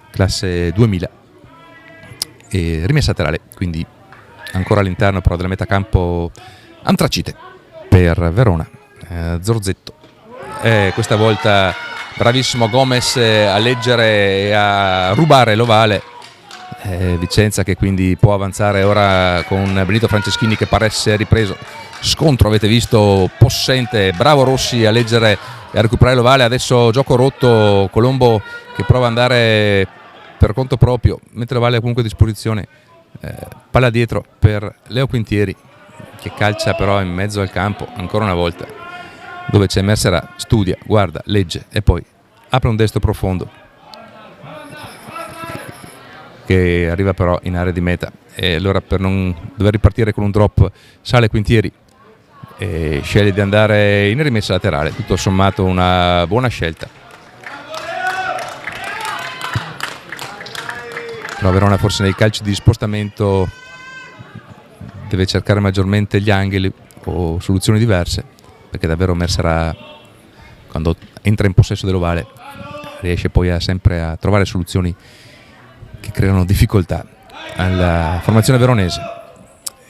classe 2000, e rimessa laterale, quindi ancora all'interno però della metà campo antracite per Verona. Zorzetto, questa volta bravissimo Gomez a leggere e a rubare l'ovale. Vicenza che quindi può avanzare ora con Benito Franceschini che pare essere ripreso. Scontro, avete visto, possente, bravo Rossi a leggere e a recuperare l'ovale. Adesso gioco rotto, Colombo che prova ad andare per conto proprio, mentre l'ovale è comunque a disposizione. Palla dietro per Leo Quintieri, che calcia però in mezzo al campo ancora una volta, dove c'è Mercerà, studia, guarda, legge e poi apre un destro profondo che arriva però in area di meta, e allora per non dover ripartire con un drop sale Quintieri e sceglie di andare in rimessa laterale. Tutto sommato una buona scelta. Però Verona forse nei calci di spostamento deve cercare maggiormente gli angoli o soluzioni diverse, perché davvero Mercerà, quando entra in possesso dell'ovale, riesce poi sempre a trovare soluzioni che creano difficoltà alla formazione veronese.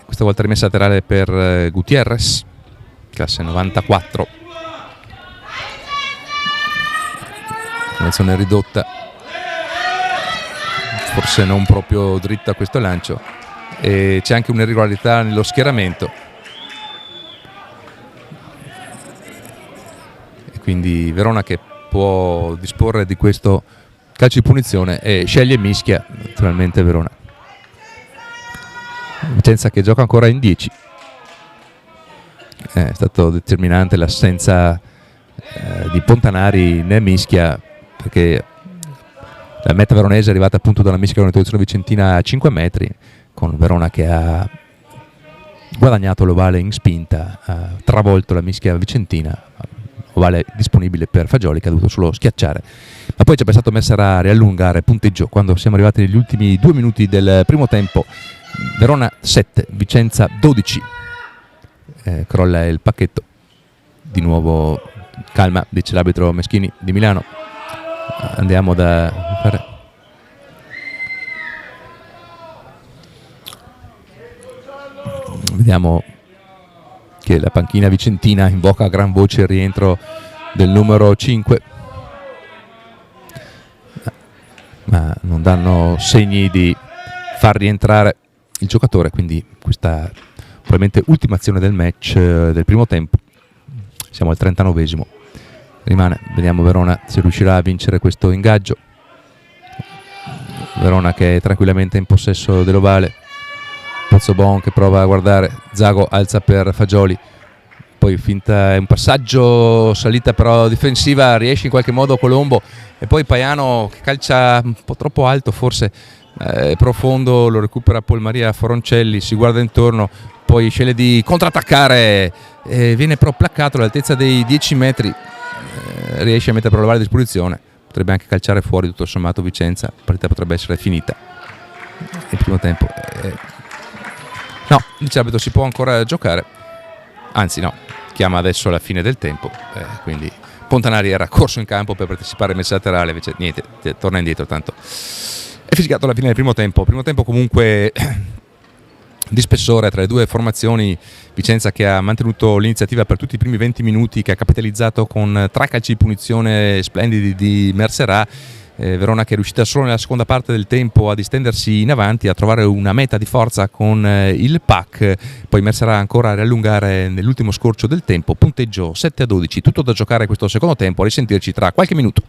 Questa volta rimessa laterale per Gutierrez, classe 94, formazione ridotta, forse non proprio dritta a questo lancio, e c'è anche un'irregolarità nello schieramento, e quindi Verona che può disporre di questo calcio di punizione e sceglie mischia naturalmente Verona. Vicenza che gioca ancora in 10. È stato determinante l'assenza di Pontanari né mischia, perché la meta veronese è arrivata appunto dalla mischia con una posizione vicentina a 5 metri, con Verona che ha guadagnato l'ovale in spinta, ha travolto la mischia vicentina, ovale disponibile per Fagioli che ha dovuto solo schiacciare, ma poi ci ha pensato Messera a riallungare punteggio quando siamo arrivati negli ultimi 2 minuti del primo tempo. Verona 7, Vicenza 12. Crolla il pacchetto, di nuovo calma, dice l'arbitro Meschini di Milano. Andiamo da fare. Vediamo che la panchina vicentina invoca a gran voce il rientro del numero 5, ma non danno segni di far rientrare il giocatore, quindi questa probabilmente ultima azione del match del primo tempo. Siamo al 39esimo, rimane, vediamo Verona se riuscirà a vincere questo ingaggio. Verona che è tranquillamente in possesso dell'ovale, Pozzobon che prova a guardare, Zago alza per Fagioli, poi finta un passaggio, salita però difensiva, riesce in qualche modo Colombo, e poi Paiano che calcia un po' troppo alto forse, profondo, lo recupera Paul Maria Foroncelli, si guarda intorno, poi sceglie di contrattaccare, viene però placcato all'altezza dei 10 metri, riesce a mettere però l'ovale a disposizione, potrebbe anche calciare fuori tutto sommato Vicenza, la partita potrebbe essere finita. Il primo tempo no, dice l'arbitro, si può ancora giocare, anzi no, chiama adesso la fine del tempo, quindi Pontanari era corso in campo per partecipare al messa laterale, invece niente, torna indietro, tanto è fischiato alla fine del primo tempo comunque di spessore tra le due formazioni. Vicenza che ha mantenuto l'iniziativa per tutti i primi 20 minuti, che ha capitalizzato con 3 calci di punizione splendidi di Mercerà. Verona che è riuscita solo nella seconda parte del tempo a distendersi in avanti, a trovare una meta di forza con il pack, poi Mercerà ancora a riallungare nell'ultimo scorcio del tempo. Punteggio 7-12, tutto da giocare questo secondo tempo, a risentirci tra qualche minuto.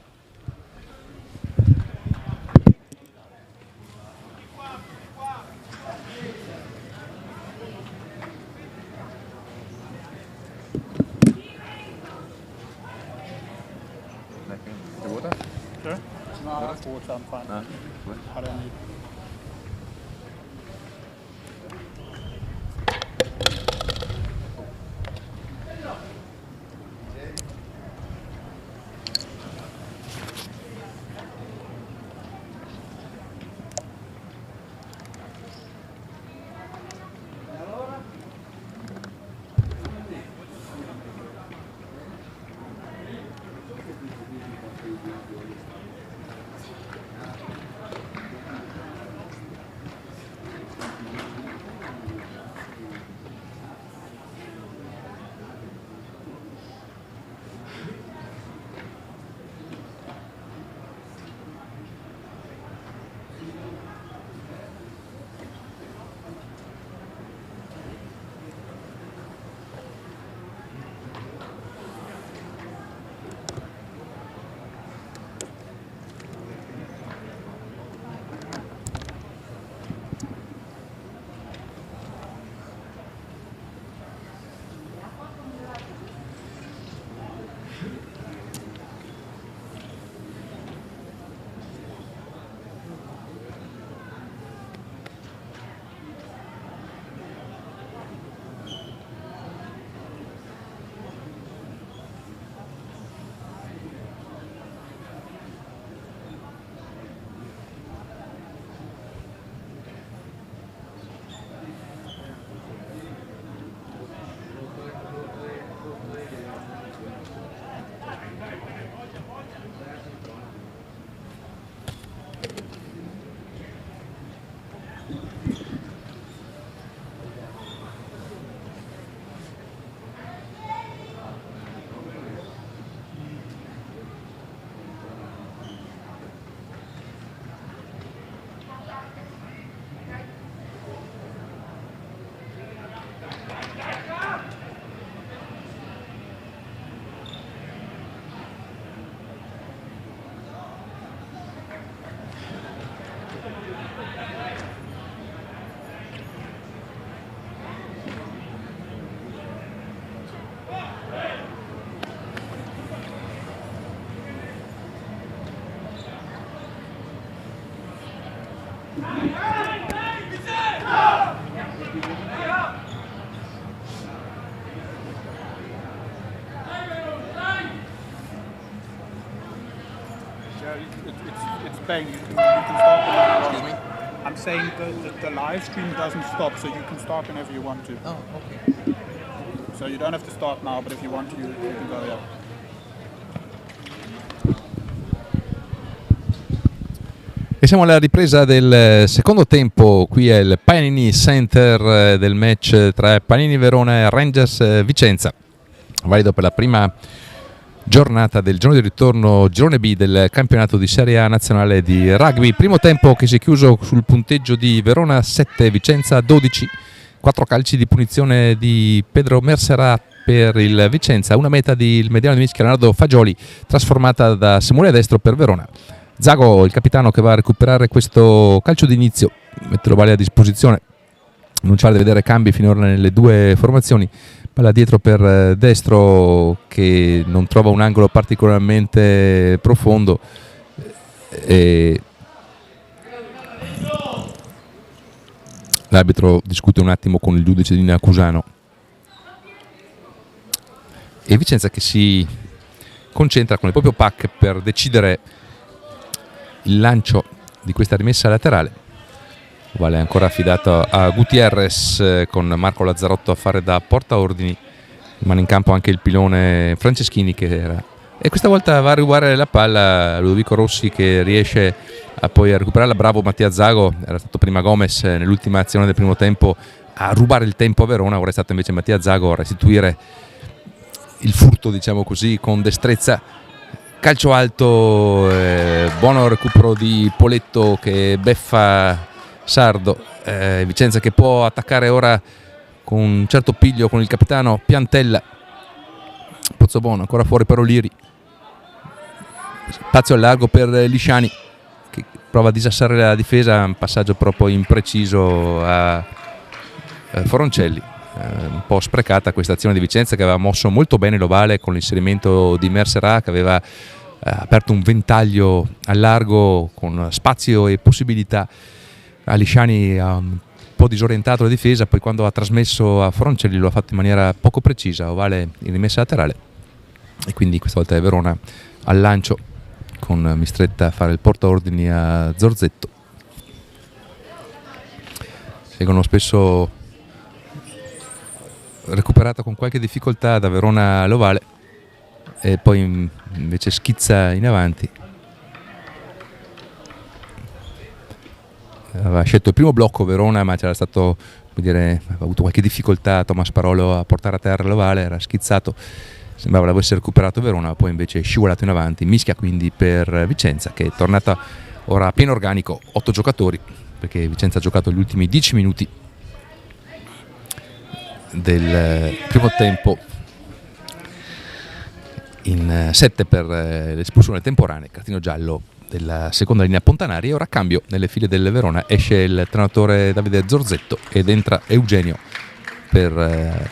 playing, you can start. Excuse me? I'm saying the live stream doesn't stop, so you can start whenever you want to. Oh, ok. So you don't have to start now, but if you want to, you can go, yeah. E siamo alla ripresa del secondo tempo qui al Panini Center del match tra Panini Verona e Rangers Vicenza, valido per la prima giornata del giorno di ritorno girone B del campionato di Serie A nazionale di rugby. Primo tempo che si è chiuso sul punteggio di Verona 7, Vicenza 12, 4 calci di punizione di Pedro Mercerà per il Vicenza, una meta del mediano di mischia Leonardo Fagioli trasformata da Samuele Destro per Verona. Zago, il capitano, che va a recuperare questo calcio d'inizio, mette l'ovale a disposizione, non c'ha da vedere cambi finora nelle due formazioni. Palla dietro per Destro che non trova un angolo particolarmente profondo e l'arbitro discute un attimo con il giudice di Cusano e Vicenza che si concentra con il proprio pack per decidere il lancio di questa rimessa laterale. Vale ancora affidato a Gutierrez con Marco Lazzarotto a fare da portaordini, rimane in campo anche il pilone Franceschini che era, e questa volta va a rubare la palla Ludovico Rossi che riesce a poi a recuperarla. Bravo Mattia Zago, era stato prima Gomez nell'ultima azione del primo tempo a rubare il tempo a Verona, ora è stato invece Mattia Zago a restituire il furto, diciamo così, con destrezza. Calcio alto, buono recupero di Poletto che beffa Sardo, Vicenza che può attaccare ora con un certo piglio con il capitano Piantella. Pozzobuono ancora fuori per Oliri, spazio al largo per Lisciani che prova a disassare la difesa, un passaggio proprio impreciso a Foroncelli. Un po' sprecata questa azione di Vicenza che aveva mosso molto bene l'ovale con l'inserimento di Mercerà che aveva aperto un ventaglio al largo con spazio e possibilità. Lisciani ha un po' disorientato la difesa, poi quando ha trasmesso a Foroncelli lo ha fatto in maniera poco precisa, ovale in rimessa laterale, e quindi questa volta è Verona al lancio con Mistretta a fare il portaordini a Zorzetto. Seguono spesso recuperata con qualche difficoltà da Verona all'ovale e poi invece schizza in avanti. Aveva scelto il primo blocco Verona, ma c'era stato, aveva avuto qualche difficoltà Thomas Parolo a portare a terra l'ovale, era schizzato, sembrava l'avesse recuperato Verona, poi invece è scivolato in avanti. Mischia quindi per Vicenza che è tornata ora a pieno organico, 8 giocatori, perché Vicenza ha giocato gli ultimi 10 minuti del primo tempo in 7 per l'espulsione temporanea, cartino giallo della seconda linea Pontanari. E ora cambio nelle file del Verona, esce il allenatore Davide Zorzetto ed entra Eugenio per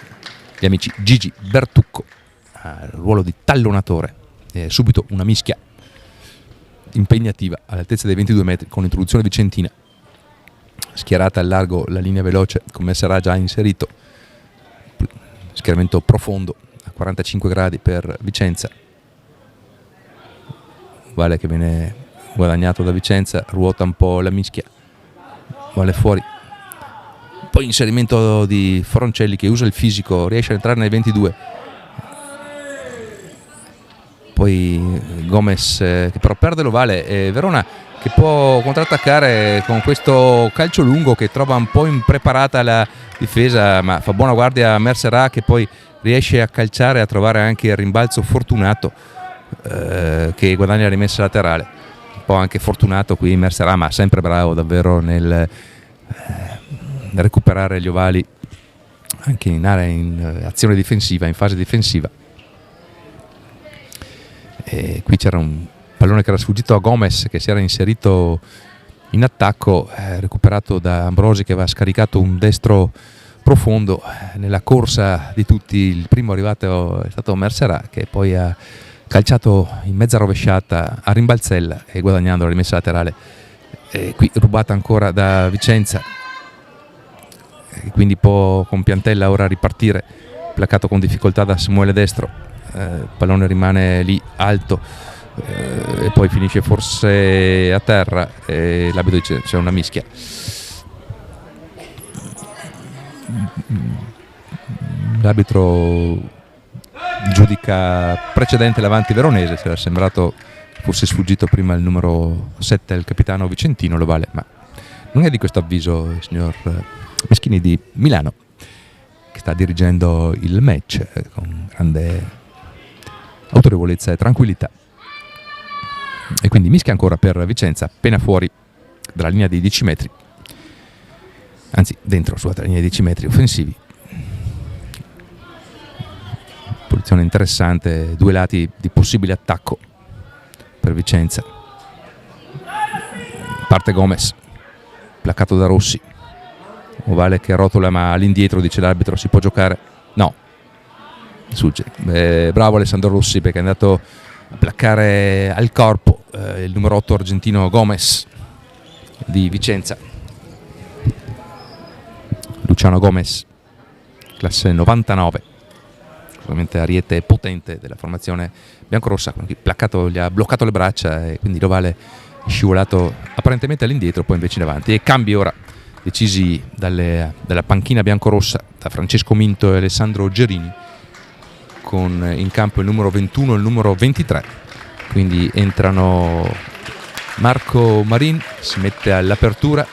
gli amici Gigi Bertucco al ruolo di tallonatore. Subito una mischia impegnativa all'altezza dei 22 metri con l'introduzione vicentina, schierata al largo la linea veloce come sarà già inserito, schieramento profondo a 45 gradi per Vicenza, Vale che viene guadagnato da Vicenza, ruota un po' la mischia, Vale fuori, poi inserimento di Foroncelli che usa il fisico, riesce a entrare nei 22, poi Gomez che però perde l'ovale e Verona che può contrattaccare con questo calcio lungo che trova un po' impreparata la difesa, ma fa buona guardia a Mercerà che poi riesce a calciare e a trovare anche il rimbalzo fortunato che guadagna la rimessa laterale. Un po' anche fortunato qui Mercerà, ma sempre bravo davvero nel recuperare gli ovali anche in area, in azione difensiva, in fase difensiva. E qui c'era un pallone che era sfuggito a Gomez che si era inserito in attacco, recuperato da Ambrosi che aveva scaricato un destro profondo. Nella corsa di tutti il primo arrivato è stato Mercerà che poi ha calciato in mezza rovesciata a rimbalzella e guadagnando la rimessa laterale, e qui rubata ancora da Vicenza, e quindi può con Piantella ora ripartire, placato con difficoltà da Samuele Destro. Il pallone rimane lì alto e poi finisce forse a terra e l'arbitro dice c'è una mischia. L'arbitro giudica precedente l'avanti veronese, si era sembrato fosse sfuggito prima il numero 7, il capitano Vicentino, lo vale, ma non è di questo avviso il signor Meschini di Milano, che sta dirigendo il match con grande autorevolezza e tranquillità. E quindi mischia ancora per Vicenza, appena fuori dalla linea dei 10 metri, anzi dentro sulla linea dei 10 metri offensivi. Posizione interessante, due lati di possibile attacco per Vicenza. Parte Gomez, placcato da Rossi, ovale che rotola ma all'indietro, dice l'arbitro, si può giocare? No, sugge. Bravo Alessandro Rossi, perché è andato a placcare al corpo il numero 8 argentino Gomez di Vicenza. Luciano Gomez, classe 99, ovviamente ariete potente della formazione biancorossa, placcato, gli ha bloccato le braccia e quindi l'ovale è scivolato apparentemente all'indietro, poi invece in avanti. E cambi ora decisi dalla panchina biancorossa da Francesco Minto e Alessandro Gerini, con in campo il numero 21 e il numero 23. Quindi entrano Marco Marin, si mette all'apertura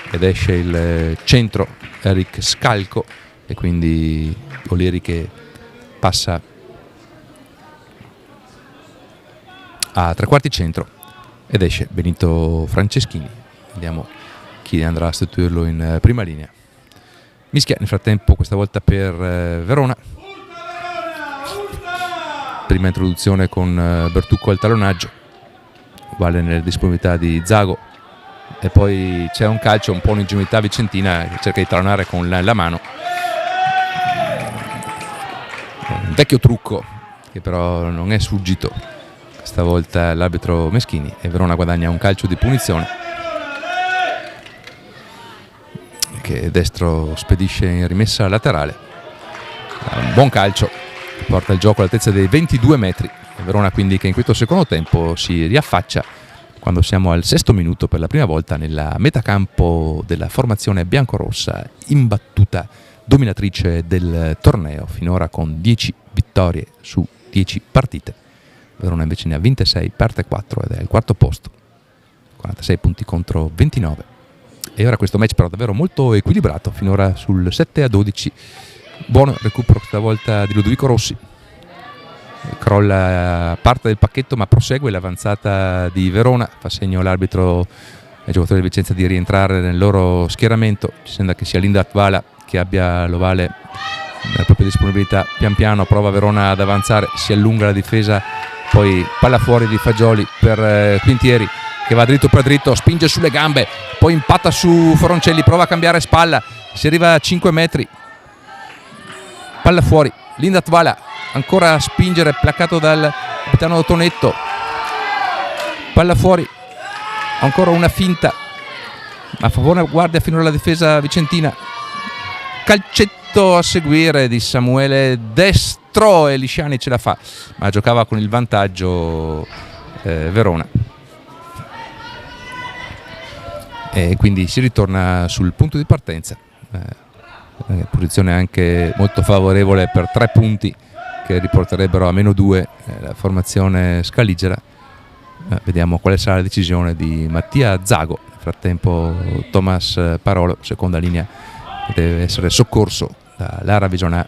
ed esce il centro Eric Scalco, e quindi Oleri che passa a tre quarti centro ed esce Benito Franceschini. Vediamo chi andrà a sostituirlo in prima linea. Mischia nel frattempo questa volta per Verona. Prima introduzione con Bertucco al tallonaggio, vale nelle disponibilità di Zago, e poi c'è un calcio, un po' un'ingenuità vicentina che cerca di tallonare con la mano, un vecchio trucco che però non è sfuggito questa volta l'arbitro Meschini, e Verona guadagna un calcio di punizione che Destro spedisce in rimessa laterale. Un buon calcio, porta il gioco all'altezza dei 22 metri. Verona quindi che in questo secondo tempo si riaffaccia quando siamo al 6° minuto, per la prima volta nella metacampo della formazione biancorossa, imbattuta dominatrice del torneo, finora con 10 vittorie su 10 partite. Verona invece ne ha vinte 6, perde 4 ed è al quarto posto, 46 punti contro 29. E ora questo match però davvero molto equilibrato, finora sul 7-12. Buon recupero questa volta di Ludovico Rossi, crolla parte del pacchetto ma prosegue l'avanzata di Verona, fa segno l'arbitro ai giocatori di Vicenza di rientrare nel loro schieramento. Ci sembra che sia Linda Atvala che abbia l'ovale nella propria disponibilità. Pian piano prova Verona ad avanzare, si allunga la difesa, poi palla fuori di Fagioli per Quintieri che va dritto per dritto, spinge sulle gambe, poi impatta su Foroncelli, prova a cambiare spalla, si arriva a 5 metri, palla fuori, Linda Atvala ancora a spingere, placcato dal capitano Tonetto, palla fuori, ancora una finta, a favore guardia finora la difesa vicentina, calcetto a seguire di Samuele Destro e Lisciani ce la fa, ma giocava con il vantaggio Verona, e quindi si ritorna sul punto di partenza, posizione anche molto favorevole per 3 punti che riporterebbero a -2 la formazione scaligera. Vediamo quale sarà la decisione di Mattia Zago. Nel frattempo Thomas Parolo, seconda linea, deve essere soccorso da Lara Visionà,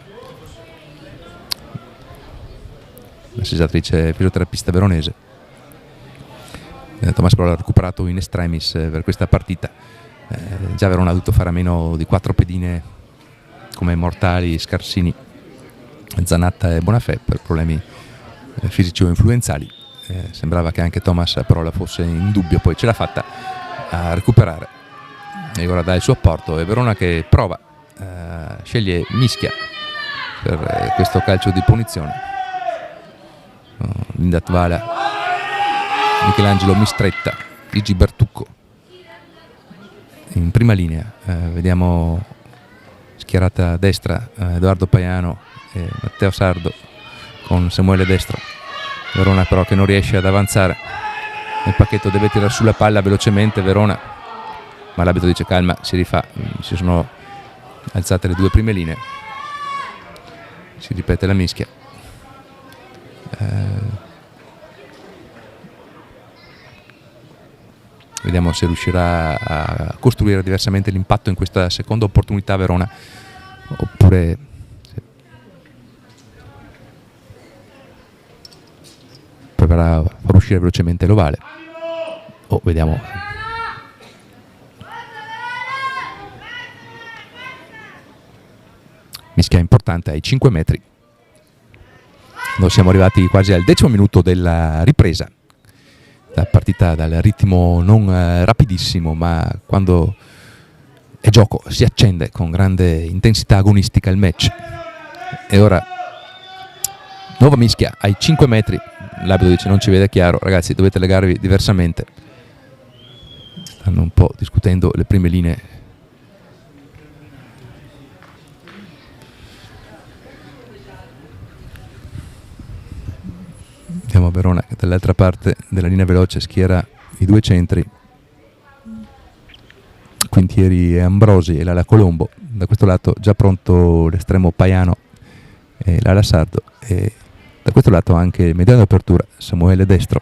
massaggiatrice fisioterapista veronese. Thomas Parolo ha recuperato in extremis per questa partita. Già Verona ha dovuto fare a meno di 4 pedine come Mortali, Scarsini, Zanatta e Bonafè per problemi fisici o influenzali. Sembrava che anche Thomas Parola fosse in dubbio, poi ce l'ha fatta a recuperare e ora dà il suo apporto. E Verona che prova, sceglie mischia per questo calcio di punizione. Linda Atvala, Michelangelo Mistretta, Gigi Bertucco in prima linea. Vediamo schierata a destra Edoardo Paiano e Matteo Sardo con Samuele Destro Verona però che non riesce ad avanzare nel pacchetto, deve tirare sulla palla velocemente Verona, ma l'arbitro dice calma, si rifà, si sono alzate le due prime linee, si ripete la mischia. Vediamo se riuscirà a costruire diversamente l'impatto in questa seconda opportunità Verona, oppure proverà a far uscire velocemente l'ovale. Vediamo. Mischia importante ai 5 metri. Noi siamo arrivati quasi al 10° minuto della ripresa. La partita dal ritmo non rapidissimo, ma quando è gioco si accende con grande intensità agonistica il match. E ora nuova mischia ai 5 metri. L'arbitro dice non ci vede chiaro, ragazzi, dovete legarvi diversamente. Stanno un po' discutendo le prime linee. Vediamo Verona che dall'altra parte della linea veloce schiera i due centri, Quintieri e Ambrosi, e l'ala Colombo. Da questo lato già pronto l'estremo Paiano e l'ala Sardo, e da questo lato anche il mediano d'apertura Samuele Destro.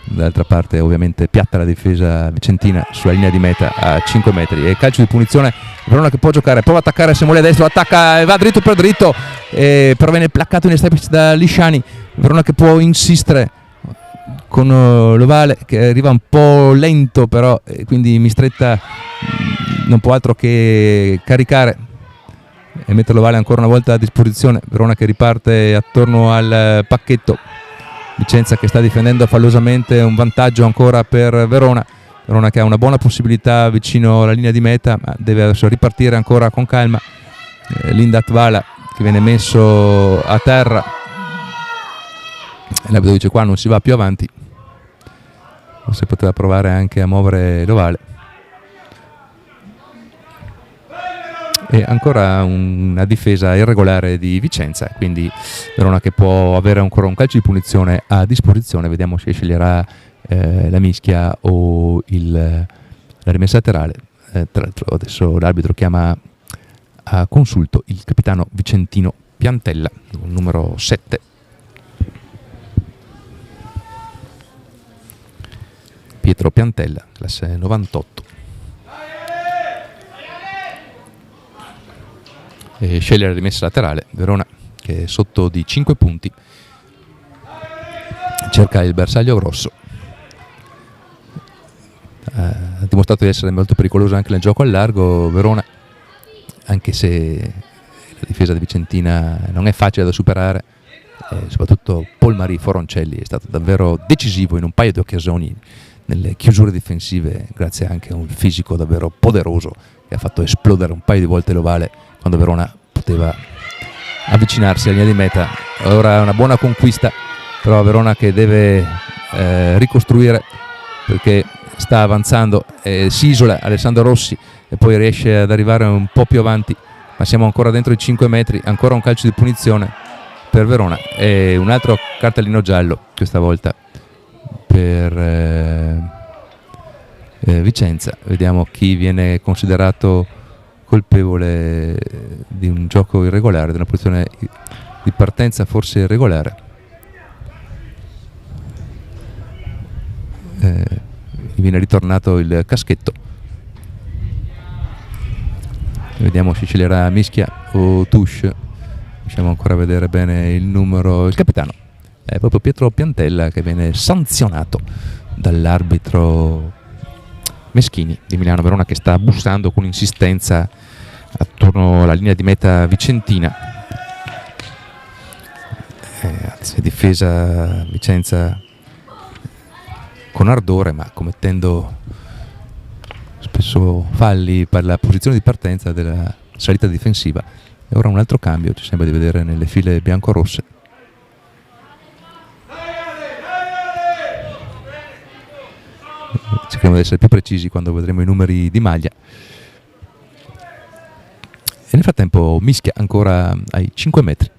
Dall'altra parte ovviamente piatta la difesa vicentina sulla linea di meta a 5 metri, e calcio di punizione. Verona che può giocare, prova a attaccare Samuele Destro, attacca e va dritto per dritto, però viene placcato in esterno da Lisciani. Verona che può insistere con l'ovale che arriva un po' lento, però quindi Mistretta non può altro che caricare e mettere l'ovale ancora una volta a disposizione. Verona che riparte attorno al pacchetto, Vicenza che sta difendendo fallosamente, un vantaggio ancora per Verona. Verona che ha una buona possibilità vicino alla linea di meta, ma deve adesso ripartire ancora con calma. Lindat Vala che viene messo a terra, l'arbitro dice qua non si va più avanti, forse poteva provare anche a muovere l'ovale. E ancora una difesa irregolare di Vicenza, quindi Verona che può avere ancora un calcio di punizione a disposizione. Vediamo se sceglierà la mischia o la rimessa laterale. Tra l'altro adesso l'arbitro chiama a consulto il capitano vicentino Piantella, numero 7. Pietro Piantella, classe 98. E sceglie la rimessa laterale. Verona che è sotto di 5 punti, cerca il bersaglio grosso. Ha dimostrato di essere molto pericoloso anche nel gioco al largo Verona, anche se la difesa di Vicentina non è facile da superare. Soprattutto Polmari Foroncelli è stato davvero decisivo in un paio di occasioni nelle chiusure difensive, grazie anche a un fisico davvero poderoso che ha fatto esplodere un paio di volte l'ovale quando Verona poteva avvicinarsi alla linea di meta. Ora è una buona conquista, però Verona che deve ricostruire, perché sta avanzando, si isola Alessandro Rossi e poi riesce ad arrivare un po' più avanti, ma siamo ancora dentro i 5 metri, ancora un calcio di punizione per Verona e un altro cartellino giallo, questa volta per Vicenza. Vediamo chi viene considerato colpevole di un gioco irregolare, di una posizione di partenza forse irregolare. Viene ritornato il caschetto. Vediamo se sceglierà mischia o touche. Riusciamo ancora a vedere bene il numero. Il capitano è proprio Pietro Piantella, che viene sanzionato dall'arbitro Meschini di Milano. Verona che sta bussando con insistenza attorno alla linea di meta vicentina. Si è difesa Vicenza con ardore, ma commettendo spesso falli per la posizione di partenza della salita difensiva. E ora un altro cambio ci sembra di vedere nelle file biancorosse. Cercheremo di essere più precisi quando vedremo i numeri di maglia. E nel frattempo mischia ancora ai 5 metri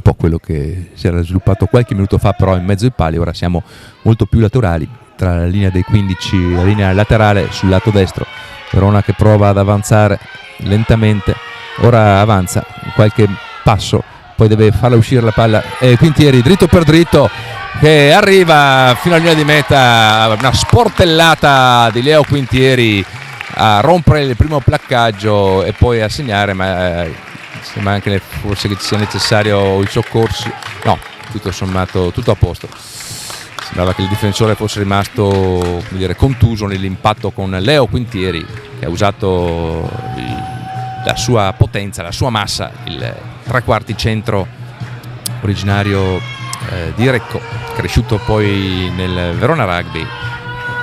po' quello che si era sviluppato qualche minuto fa, però in mezzo ai pali. Ora siamo molto più laterali, tra la linea dei 15 e la linea laterale sul lato destro. Verona che prova ad avanzare lentamente, ora avanza qualche passo, poi deve farla uscire la palla e Quintieri dritto per dritto che arriva fino alla linea di meta, una sportellata di Leo Quintieri a rompere il primo placcaggio e poi a segnare, ma sembra anche forse che ci sia necessario il soccorso. No, tutto sommato tutto a posto. Sembrava che il difensore fosse rimasto, come dire, contuso nell'impatto con Leo Quintieri, che ha usato la sua potenza, la sua massa, il tre quarti centro originario di Recco, cresciuto poi nel Verona Rugby,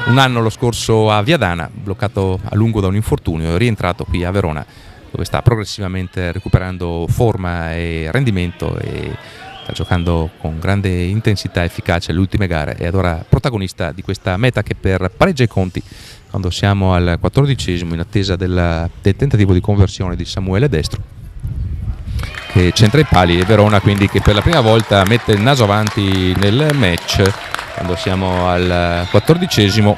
un anno lo scorso a Viadana, bloccato a lungo da un infortunio, è rientrato qui a Verona, dove sta progressivamente recuperando forma e rendimento e sta giocando con grande intensità e efficacia le ultime gare, ed ora protagonista di questa meta che pareggia i conti quando siamo al 14esimo, in attesa del tentativo di conversione di Samuele Destro, che centra i pali, e Verona quindi che per la prima volta mette il naso avanti nel match quando siamo al 14esimo,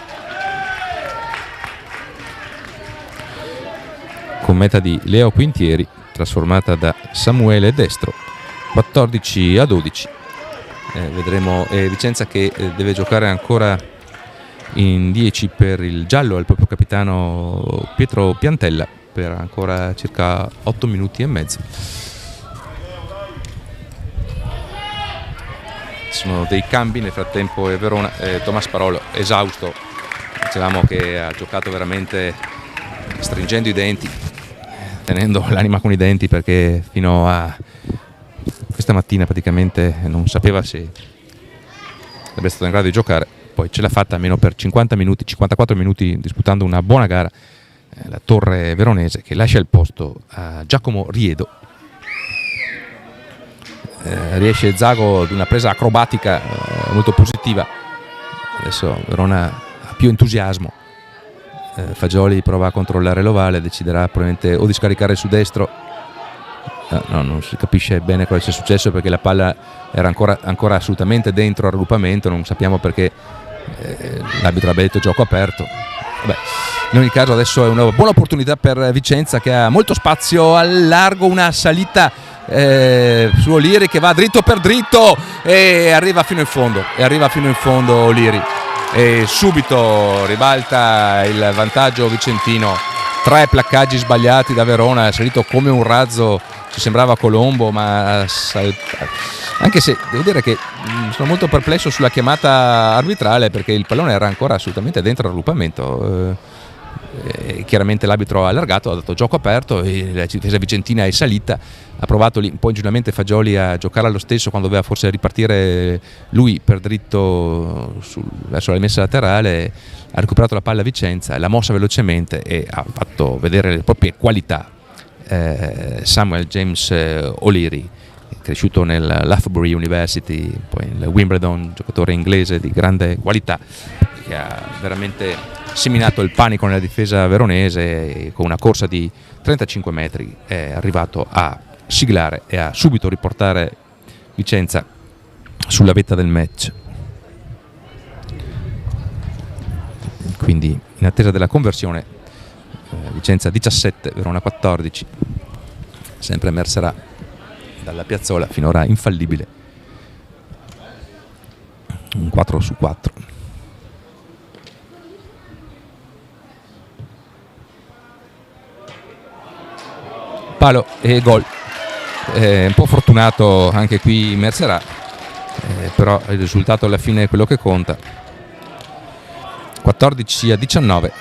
con meta di Leo Quintieri trasformata da Samuele Destro, 14-12. Vedremo Vicenza che deve giocare ancora in 10 per il giallo al proprio capitano Pietro Piantella per ancora circa 8 minuti e mezzo. Ci sono dei cambi nel frattempo e Verona, Tomas Parolo esausto, dicevamo che ha giocato veramente stringendo i denti, tenendo l'anima con i denti, perché fino a questa mattina praticamente non sapeva se sarebbe stato in grado di giocare. Poi ce l'ha fatta almeno per 50 minuti, 54 minuti, disputando una buona gara, la torre veronese, che lascia il posto a Giacomo Riedo. Riesce Zago ad una presa acrobatica molto positiva. Adesso Verona ha più entusiasmo. Fagioli prova a controllare l'ovale, deciderà probabilmente o di scaricare su destro. No, non si capisce bene cosa sia successo, perché la palla era ancora assolutamente dentro al raggruppamento, non sappiamo perché l'arbitro abbia detto gioco aperto. Vabbè, in ogni caso adesso è una buona opportunità per Vicenza, che ha molto spazio al largo, una salita su O'Leary che va dritto per dritto e arriva fino in fondo O'Leary, e subito ribalta il vantaggio vicentino. 3 placcaggi sbagliati da Verona, è salito come un razzo, ci sembrava Colombo, ma anche se devo dire che sono molto perplesso sulla chiamata arbitrale, perché il pallone era ancora assolutamente dentro il raggruppamento. Chiaramente l'arbitro ha allargato, ha dato gioco aperto e la difesa vicentina è salita. Ha provato lì un po' ingenuamente Fagioli a giocare allo stesso, quando doveva forse ripartire lui per dritto verso la rimessa laterale. Ha recuperato la palla a Vicenza, l'ha mossa velocemente e ha fatto vedere le proprie qualità. Samuel James O'Leary, cresciuto nel Loughborough University, poi nel Wimbledon, giocatore inglese di grande qualità, che ha veramente seminato il panico nella difesa veronese, e con una corsa di 35 metri è arrivato a siglare e a subito riportare Vicenza sulla vetta del match. Quindi in attesa della conversione, Vicenza 17, Verona 14, sempre Mercerà dalla piazzola, finora infallibile, un 4-4. Palo e gol. Un po' fortunato anche qui Mercerà, però il risultato alla fine è quello che conta. 14-19,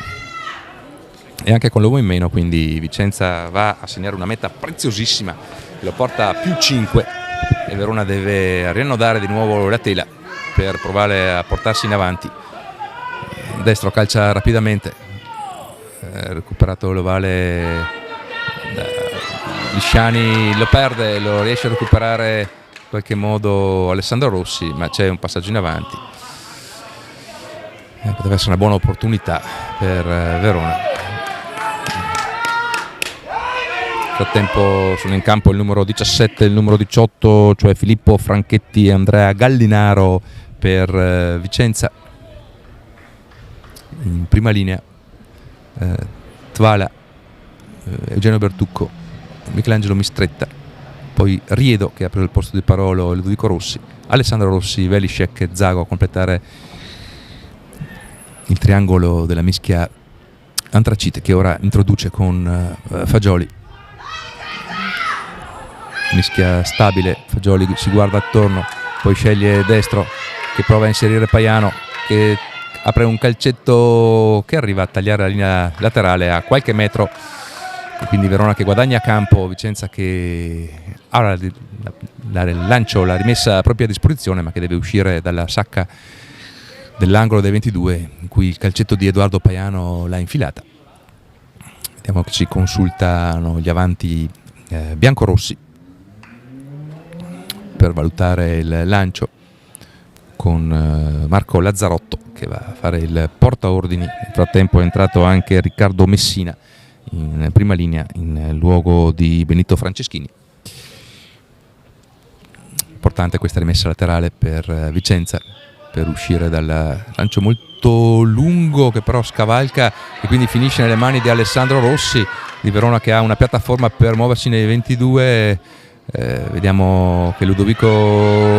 e anche con l'uomo in meno, quindi Vicenza va a segnare una meta preziosissima che lo porta a più 5, e Verona deve riannodare di nuovo la tela per provare a portarsi in avanti. Destro calcia rapidamente, recuperato l'ovale. Lisciani lo perde, lo riesce a recuperare in qualche modo Alessandro Rossi, ma c'è un passaggio in avanti. Potrebbe essere una buona opportunità per Verona. frattempo sono in campo il numero 17 e il numero 18, cioè Filippo Franchetti e Andrea Gallinaro per Vicenza. In prima linea Tvala, Eugenio Bertucco, Michelangelo Mistretta, poi Riedo che ha preso il posto di Parolo, Ludovico Rossi, Alessandro Rossi, Veliscek e Zago a completare il triangolo della mischia Antracite, che ora introduce con Fagioli. Mischia stabile, Fagioli si guarda attorno, poi sceglie destro che prova a inserire Paiano, che apre un calcetto che arriva a tagliare la linea laterale a qualche metro, e quindi Verona che guadagna campo, Vicenza che ha il lancio, la rimessa a propria disposizione, ma che deve uscire dalla sacca dell'angolo dei 22 in cui il calcetto di Edoardo Paiano l'ha infilata. Vediamo che ci consultano gli avanti biancorossi per valutare il lancio, con Marco Lazzarotto che va a fare il portaordini. Nel frattempo è entrato anche Riccardo Messina in prima linea in luogo di Benito Franceschini. Importante questa rimessa laterale per Vicenza per uscire dal lancio molto lungo che però scavalca e quindi finisce nelle mani di Alessandro Rossi di Verona, che ha una piattaforma per muoversi nei 22. Vediamo che Ludovico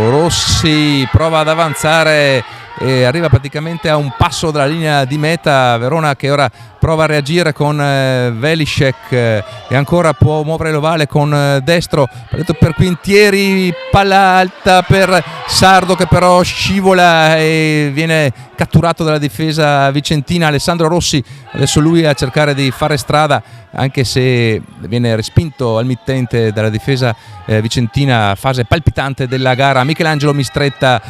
Rossi prova ad avanzare e arriva praticamente a un passo dalla linea di meta. Verona che ora prova a reagire con Veliscek e ancora può muovere l'ovale con destro, palletto per Quintieri, palla alta per Sardo che però scivola e viene catturato dalla difesa vicentina. Alessandro Rossi adesso lui a cercare di fare strada, anche se viene respinto al mittente dalla difesa vicentina. Fase palpitante della gara, Michelangelo Mistretta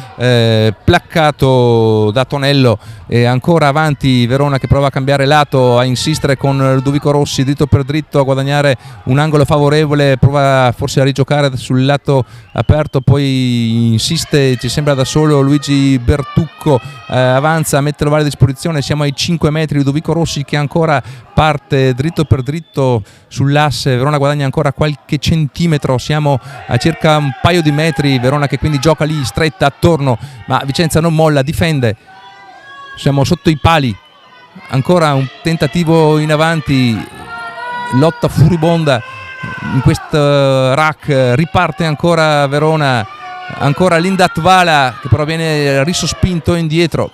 placcato da Tonello e ancora avanti Verona che prova a cambiare lato, a insistere con Ludovico Rossi dritto per dritto, a guadagnare un angolo favorevole, prova forse a rigiocare sul lato aperto, poi insiste, ci sembra da solo Luigi Bertucco, avanza, mette l'ovale a disposizione, siamo ai 5 metri, Ludovico Rossi che ancora parte dritto per dritto sull'asse, Verona guadagna ancora qualche centimetro, siamo a circa un paio di metri, Verona che quindi gioca lì stretta attorno, ma Vicenza non molla, difende, siamo sotto i pali, ancora un tentativo in avanti, lotta furibonda in questo rack, riparte ancora Verona, ancora Linda Tvala che però viene risospinto indietro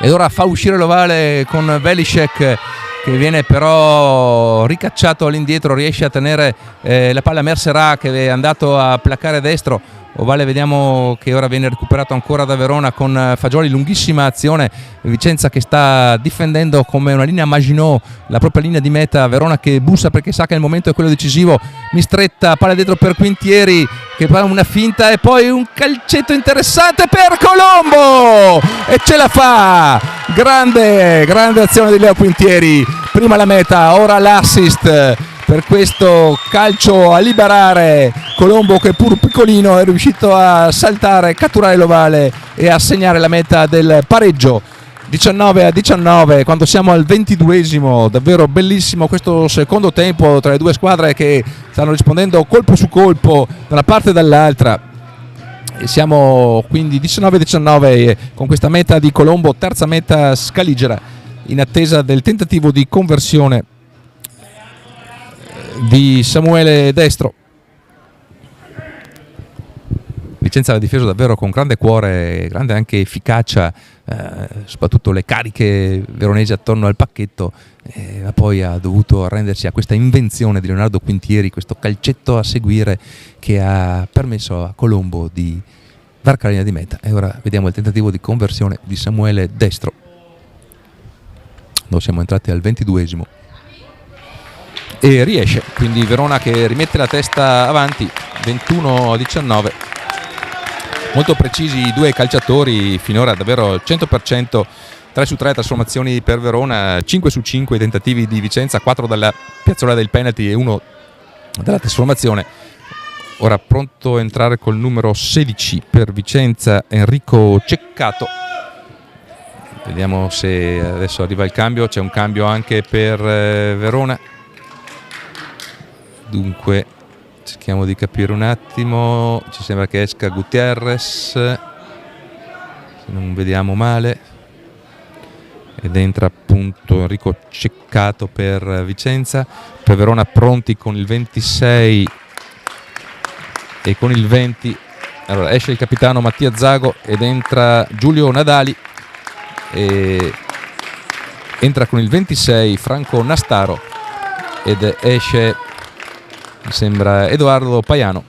ed ora fa uscire l'ovale con Veliscek che viene però ricacciato all'indietro, riesce a tenere la palla Mercerà che è andato a placare destro. Ovale vediamo che ora viene recuperato ancora da Verona con Fagioli, lunghissima azione, Vicenza che sta difendendo come una linea Maginot la propria linea di meta, Verona che bussa perché sa che il momento è quello decisivo, Mistretta, palla dietro per Quintieri che fa una finta e poi un calcetto interessante per Colombo e ce la fa, grande azione di Leo Quintieri, prima la meta, ora l'assist per questo calcio a liberare. Colombo che pur piccolino è riuscito a saltare, catturare l'ovale e a segnare la meta del pareggio. 19-19 quando siamo al 22esimo, davvero bellissimo questo secondo tempo tra le due squadre che stanno rispondendo colpo su colpo da una parte e dall'altra. E siamo quindi 19-19 con questa meta di Colombo, terza meta scaligera, in attesa del tentativo di conversione di Samuele Destro. Vicenza l'ha difeso davvero con grande cuore, grande anche efficacia, soprattutto le cariche veronesi attorno al pacchetto, ma poi ha dovuto arrendersi a questa invenzione di Leonardo Quintieri, questo calcetto a seguire che ha permesso a Colombo di varcare la linea di meta. E ora vediamo il tentativo di conversione di Samuele Destro. Noi siamo entrati al 22esimo e riesce, quindi Verona che rimette la testa avanti, 21-19. Molto precisi i due calciatori finora, davvero 100%, 3 su 3 trasformazioni per Verona, 5 su 5 tentativi di Vicenza, 4 dalla piazzola del penalty e 1 dalla trasformazione. Ora pronto a entrare col numero 16 per Vicenza Enrico Ceccato. Vediamo se adesso arriva il cambio, c'è un cambio anche per Verona. Dunque cerchiamo di capire un attimo, ci sembra che esca Gutierrez, se non vediamo male, ed entra appunto Enrico Ceccato per Vicenza. Per Verona pronti con il 26 e con il 20. Allora esce il capitano Mattia Zago ed entra Giulio Nadali, e entra con il 26 Franco Nastaro ed esce, mi sembra, Edoardo Paiano,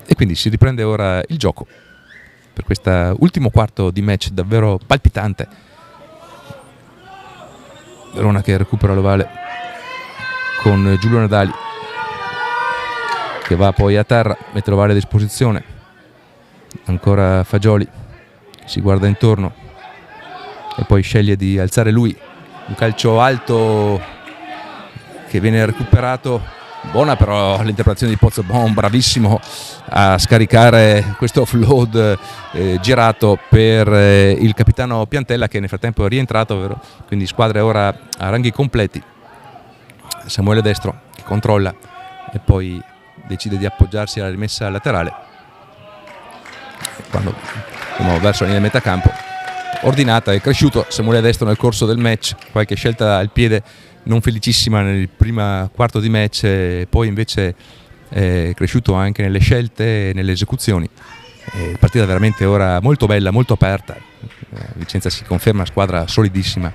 e quindi si riprende ora il gioco per questo ultimo quarto di match davvero palpitante. Verona che recupera l'ovale con Giulio Nadali, che va poi a terra, mette l'ovale a disposizione. Ancora Fagioli, si guarda intorno e poi sceglie di alzare lui. Un calcio alto che viene recuperato, buona però l'interpretazione di Pozzobon, bravissimo a scaricare questo offload girato per il capitano Piantella, che nel frattempo è rientrato, vero? Quindi squadra ora a ranghi completi. Samuele Destro che controlla e poi decide di appoggiarsi alla rimessa laterale quando andiamo verso la linea di metacampo. Ordinata, è cresciuto Samuele Destro nel corso del match, qualche scelta al piede non felicissima nel primo quarto di match, e poi invece è cresciuto anche nelle scelte e nelle esecuzioni. Partita veramente ora molto bella, molto aperta. Vicenza si conferma una squadra solidissima,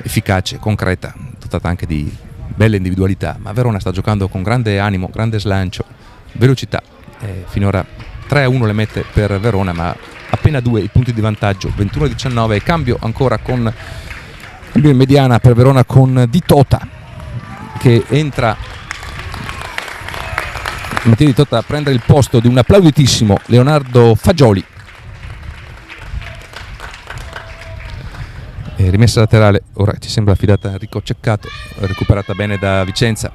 efficace, concreta, dotata anche di belle individualità, ma Verona sta giocando con grande animo, grande slancio, velocità. Finora 3-1 le mette per Verona, ma appena 2 i punti di vantaggio, 21-19. Cambio ancora con cambio in mediana per Verona con Di Tota, che entra. Mattia Di Tota a prendere il posto di un applauditissimo Leonardo Fagioli. E rimessa laterale, ora ci sembra affidata a Enrico Ceccato, recuperata bene da Vicenza.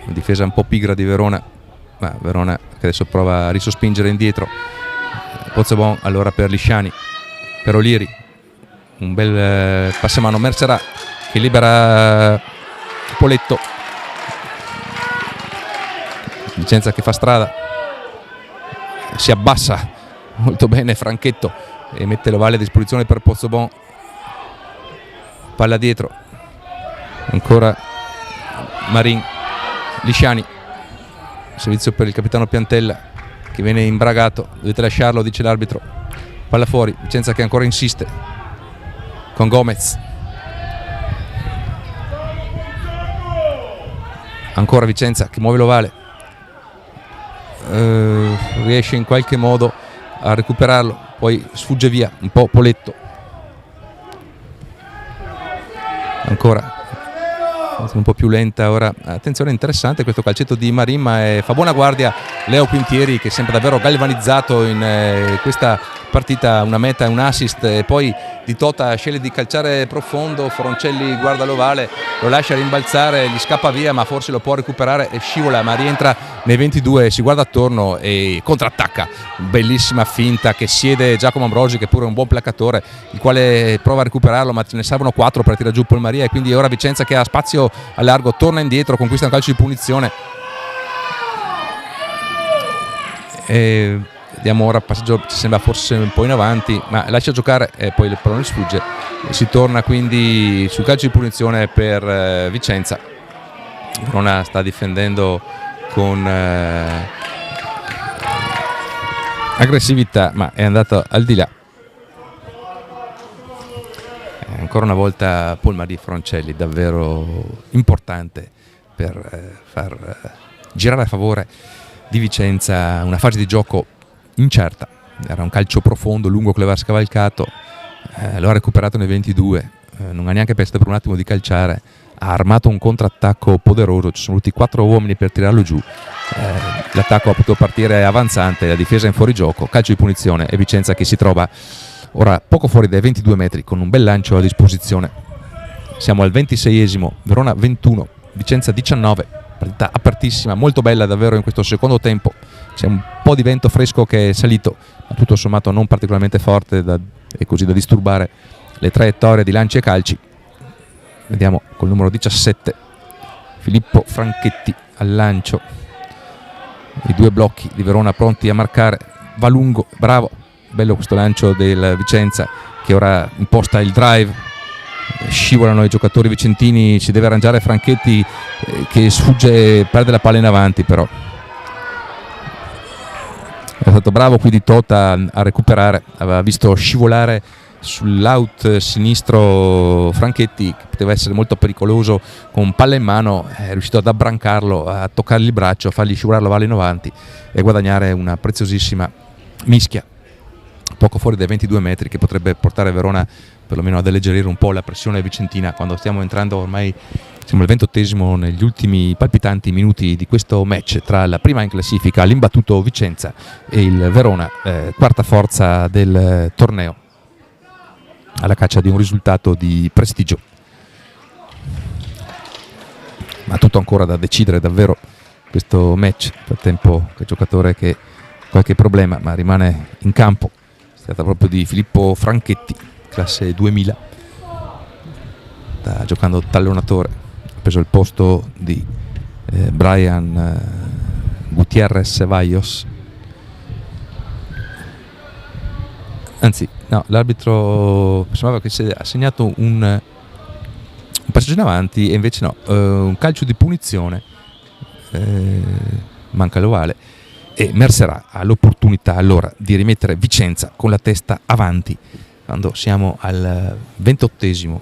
Difesa un po' pigra di Verona, ma Verona che adesso prova a risospingere indietro. Pozzobon allora per Lisciani, per Olieri, un bel passamano Mercerà che libera Poletto. Vicenza che fa strada, si abbassa molto bene Franchetto e mette l'ovale a disposizione per Pozzobon. Palla dietro, ancora Marin, Lisciani, servizio per il capitano Piantella che viene imbragato, dovete lasciarlo, dice l'arbitro. Palla fuori, Vicenza che ancora insiste con Gomez, ancora Vicenza che muove l'ovale, riesce in qualche modo a recuperarlo, poi sfugge via un po' Poletto, ancora un po' più lenta ora. Attenzione, interessante questo calcetto di Marin, ma fa buona guardia Leo Quintieri, che sembra davvero galvanizzato in questa partita, una meta e un assist. E poi Di Tota sceglie di calciare profondo, Foroncelli guarda l'ovale, lo lascia rimbalzare, gli scappa via, ma forse lo può recuperare e scivola, ma rientra nei 22, si guarda attorno e contrattacca. Bellissima finta che siede Giacomo Ambrogi, che pure è un buon placcatore, il quale prova a recuperarlo, ma ce ne servono 4 per tirare giù Polmaria, e quindi ora Vicenza che ha spazio a largo torna indietro, conquista un calcio di punizione. E vediamo ora, passaggio ci sembra forse un po' in avanti, ma lascia giocare e poi il pallone sfugge. E si torna quindi sul calcio di punizione per Vicenza. Verona sta difendendo con aggressività, ma è andato al di là. Ancora una volta Polmari Foroncelli, davvero importante per far girare a favore di Vicenza una fase di gioco incerta. Era un calcio profondo, lungo, che l'aveva scavalcato, lo ha recuperato nei 22, non ha neanche pensato per un attimo di calciare, ha armato un contrattacco poderoso, ci sono voluti 4 uomini per tirarlo giù, l'attacco ha potuto partire avanzante, la difesa in fuorigioco, calcio di punizione e Vicenza che si trova ora poco fuori dai 22 metri con un bel lancio a disposizione. Siamo al 26esimo, Verona 21, Vicenza 19, partita apertissima, molto bella davvero in questo secondo tempo. C'è un po' di vento fresco che è salito, ma tutto sommato non particolarmente forte e così da disturbare le traiettorie di lanci e calci. Vediamo col numero 17 Filippo Franchetti al lancio, i due blocchi di Verona pronti a marcare, va lungo, bravo, bello questo lancio del Vicenza che ora imposta il drive, scivolano i giocatori vicentini, ci deve arrangiare Franchetti che sfugge, perde la palla in avanti, però è stato bravo qui Di Tota a recuperare, aveva visto scivolare sull'out sinistro Franchetti che poteva essere molto pericoloso con palla in mano, è riuscito ad abbrancarlo, a toccargli il braccio, a fargli scivolare la palla in avanti e guadagnare una preziosissima mischia poco fuori dai 22 metri che potrebbe portare Verona perlomeno ad alleggerire un po' la pressione vicentina quando stiamo entrando ormai, siamo al 28esimo, negli ultimi palpitanti minuti di questo match tra la prima in classifica, l'imbattuto Vicenza, e il Verona, quarta forza del torneo, alla caccia di un risultato di prestigio. Ma tutto ancora da decidere davvero questo match. Nel frattempo che giocatore che ha qualche problema ma rimane in campo, si tratta proprio di Filippo Franchetti, classe 2000, sta giocando tallonatore, ha preso il posto di Brian Gutierrez Vallos. Anzi, no, l'arbitro sembrava che si ha segnato un passaggio in avanti e invece no, un calcio di punizione, manca l'ovale e Mercerà ha l'opportunità allora di rimettere Vicenza con la testa avanti quando siamo al 28esimo,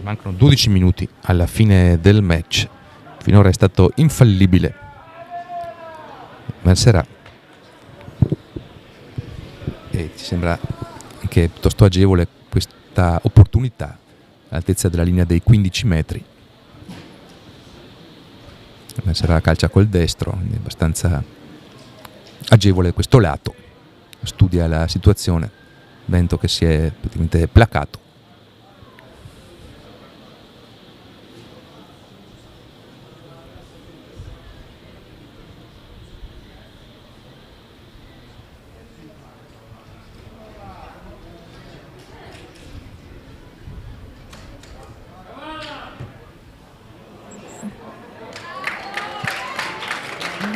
mancano 12 minuti alla fine del match. Finora è stato infallibile Mercerà e ci sembra anche piuttosto agevole questa opportunità all'altezza della linea dei 15 metri. Mercerà calcia col destro, quindi abbastanza agevole questo lato, studia la situazione, vento che si è praticamente placato.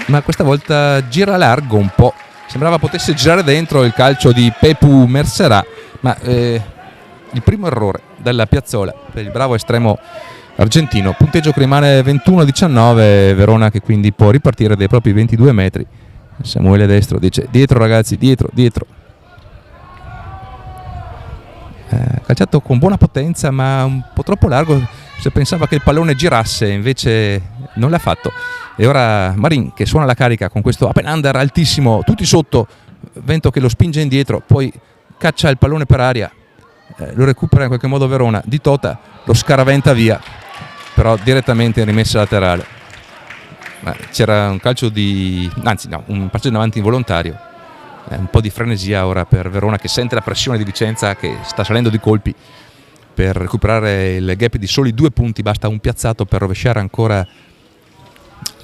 Ma questa volta gira largo un po', sembrava potesse girare dentro il calcio di Pepu Mercerà, ma il primo errore della piazzola per il bravo estremo argentino, punteggio che rimane 21-19, Verona che quindi può ripartire dai propri 22 metri. Samuele Destro dice dietro ragazzi, dietro. Calciato con buona potenza ma un po' troppo largo, se pensava che il pallone girasse invece non l'ha fatto. E ora Marin che suona la carica con questo up and under altissimo, tutti sotto, vento che lo spinge indietro, poi caccia il pallone per aria, lo recupera in qualche modo Verona, Di Tota lo scaraventa via, però direttamente in rimessa laterale. Ma c'era un calcio un passaggio in avanti involontario, un po' di frenesia ora per Verona che sente la pressione di Vicenza che sta salendo di colpi per recuperare il gap di soli 2 punti, basta un piazzato per rovesciare ancora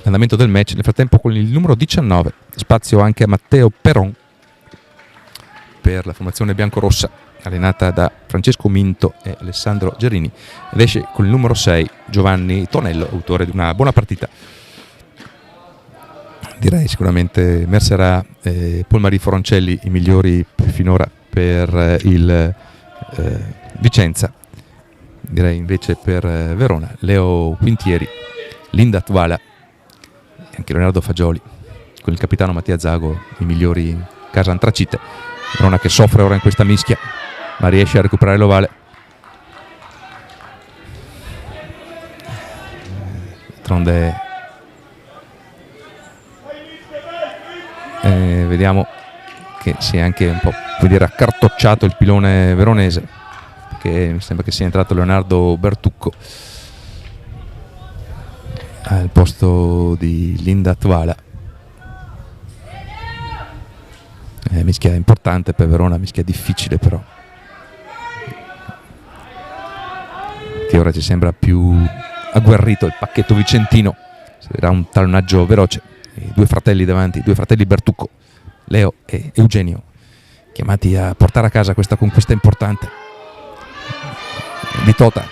l'andamento del match. Nel frattempo con il numero 19 spazio anche a Matteo Peron per la formazione biancorossa allenata da Francesco Minto e Alessandro Gerini, ed esce con il numero 6 Giovanni Tonello, autore di una buona partita. Direi sicuramente Mercerà e Polmari Foroncelli i migliori finora per il Vicenza. Direi invece per Verona Leo Quintieri, Linda Tuala, anche Leonardo Fagioli con il capitano Mattia Zago i migliori in casa Antracite. Verona che soffre ora in questa mischia ma riesce a recuperare l'ovale. D'altronde vediamo che si è anche un po' accartocciato il pilone veronese, perché mi sembra che sia entrato Leonardo Bertucco al posto di Linda Tuala. Mischia importante per Verona, mischia difficile però, che ora ci sembra più agguerrito il pacchetto vicentino. Sarà un tallonaggio veloce, i 2 fratelli davanti, 2 fratelli Bertucco, Leo e Eugenio, chiamati a portare a casa questa conquista importante. Di Tota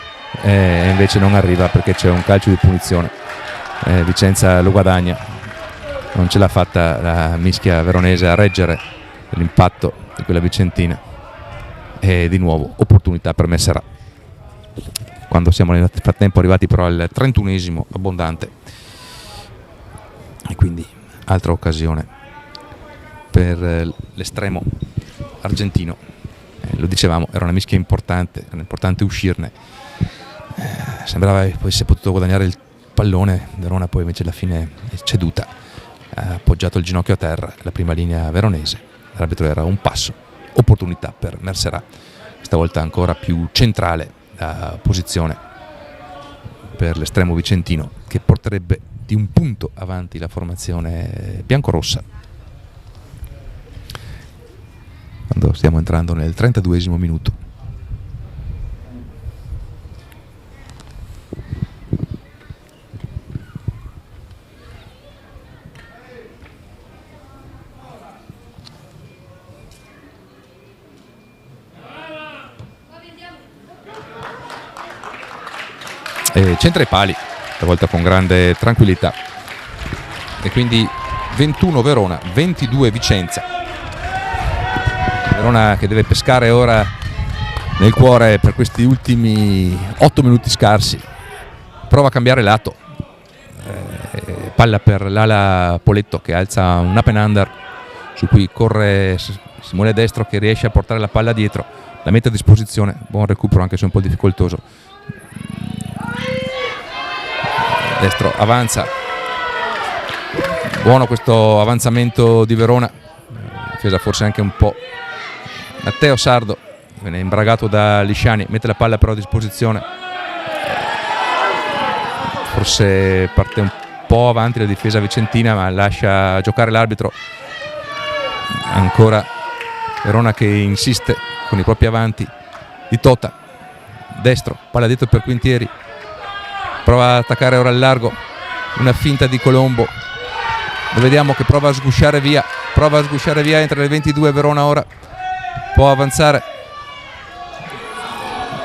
invece non arriva perché c'è un calcio di punizione Vicenza lo guadagna, non ce l'ha fatta la mischia veronese a reggere l'impatto di quella vicentina, e di nuovo opportunità per Messerà, quando siamo nel frattempo arrivati però al 31esimo abbondante, e quindi altra occasione per l'estremo argentino. Lo dicevamo, era una mischia importante, era importante uscirne, sembrava che poi si è potuto guadagnare il pallone. Verona poi invece alla fine è ceduta, ha appoggiato il ginocchio a terra la prima linea veronese, l'arbitro era un passo, opportunità per Mercerà, questa volta ancora più centrale la posizione per l'estremo vicentino, che porterebbe di un punto avanti la formazione biancorossa quando stiamo entrando nel 32esimo minuto. Centra i pali, stavolta con grande tranquillità, e quindi 21 Verona, 22 Vicenza. Verona che deve pescare ora nel cuore per questi ultimi 8 minuti scarsi, prova a cambiare lato, palla per l'ala Poletto che alza un up and under su cui corre Simone Destro, che riesce a portare la palla dietro, la mette a disposizione, buon recupero anche se un po' difficoltoso. Destro avanza, buono questo avanzamento di Verona, difesa forse anche un po'. Matteo Sardo viene imbragato da Lisciani, mette la palla però a disposizione, forse parte un po' avanti la difesa vicentina ma lascia giocare l'arbitro. Ancora Verona che insiste con i propri avanti di Tota. Destro, palla dietro per Quintieri, prova ad attaccare ora al largo, una finta di Colombo, lo vediamo che prova a sgusciare via, entra nel 22 Verona, ora può avanzare,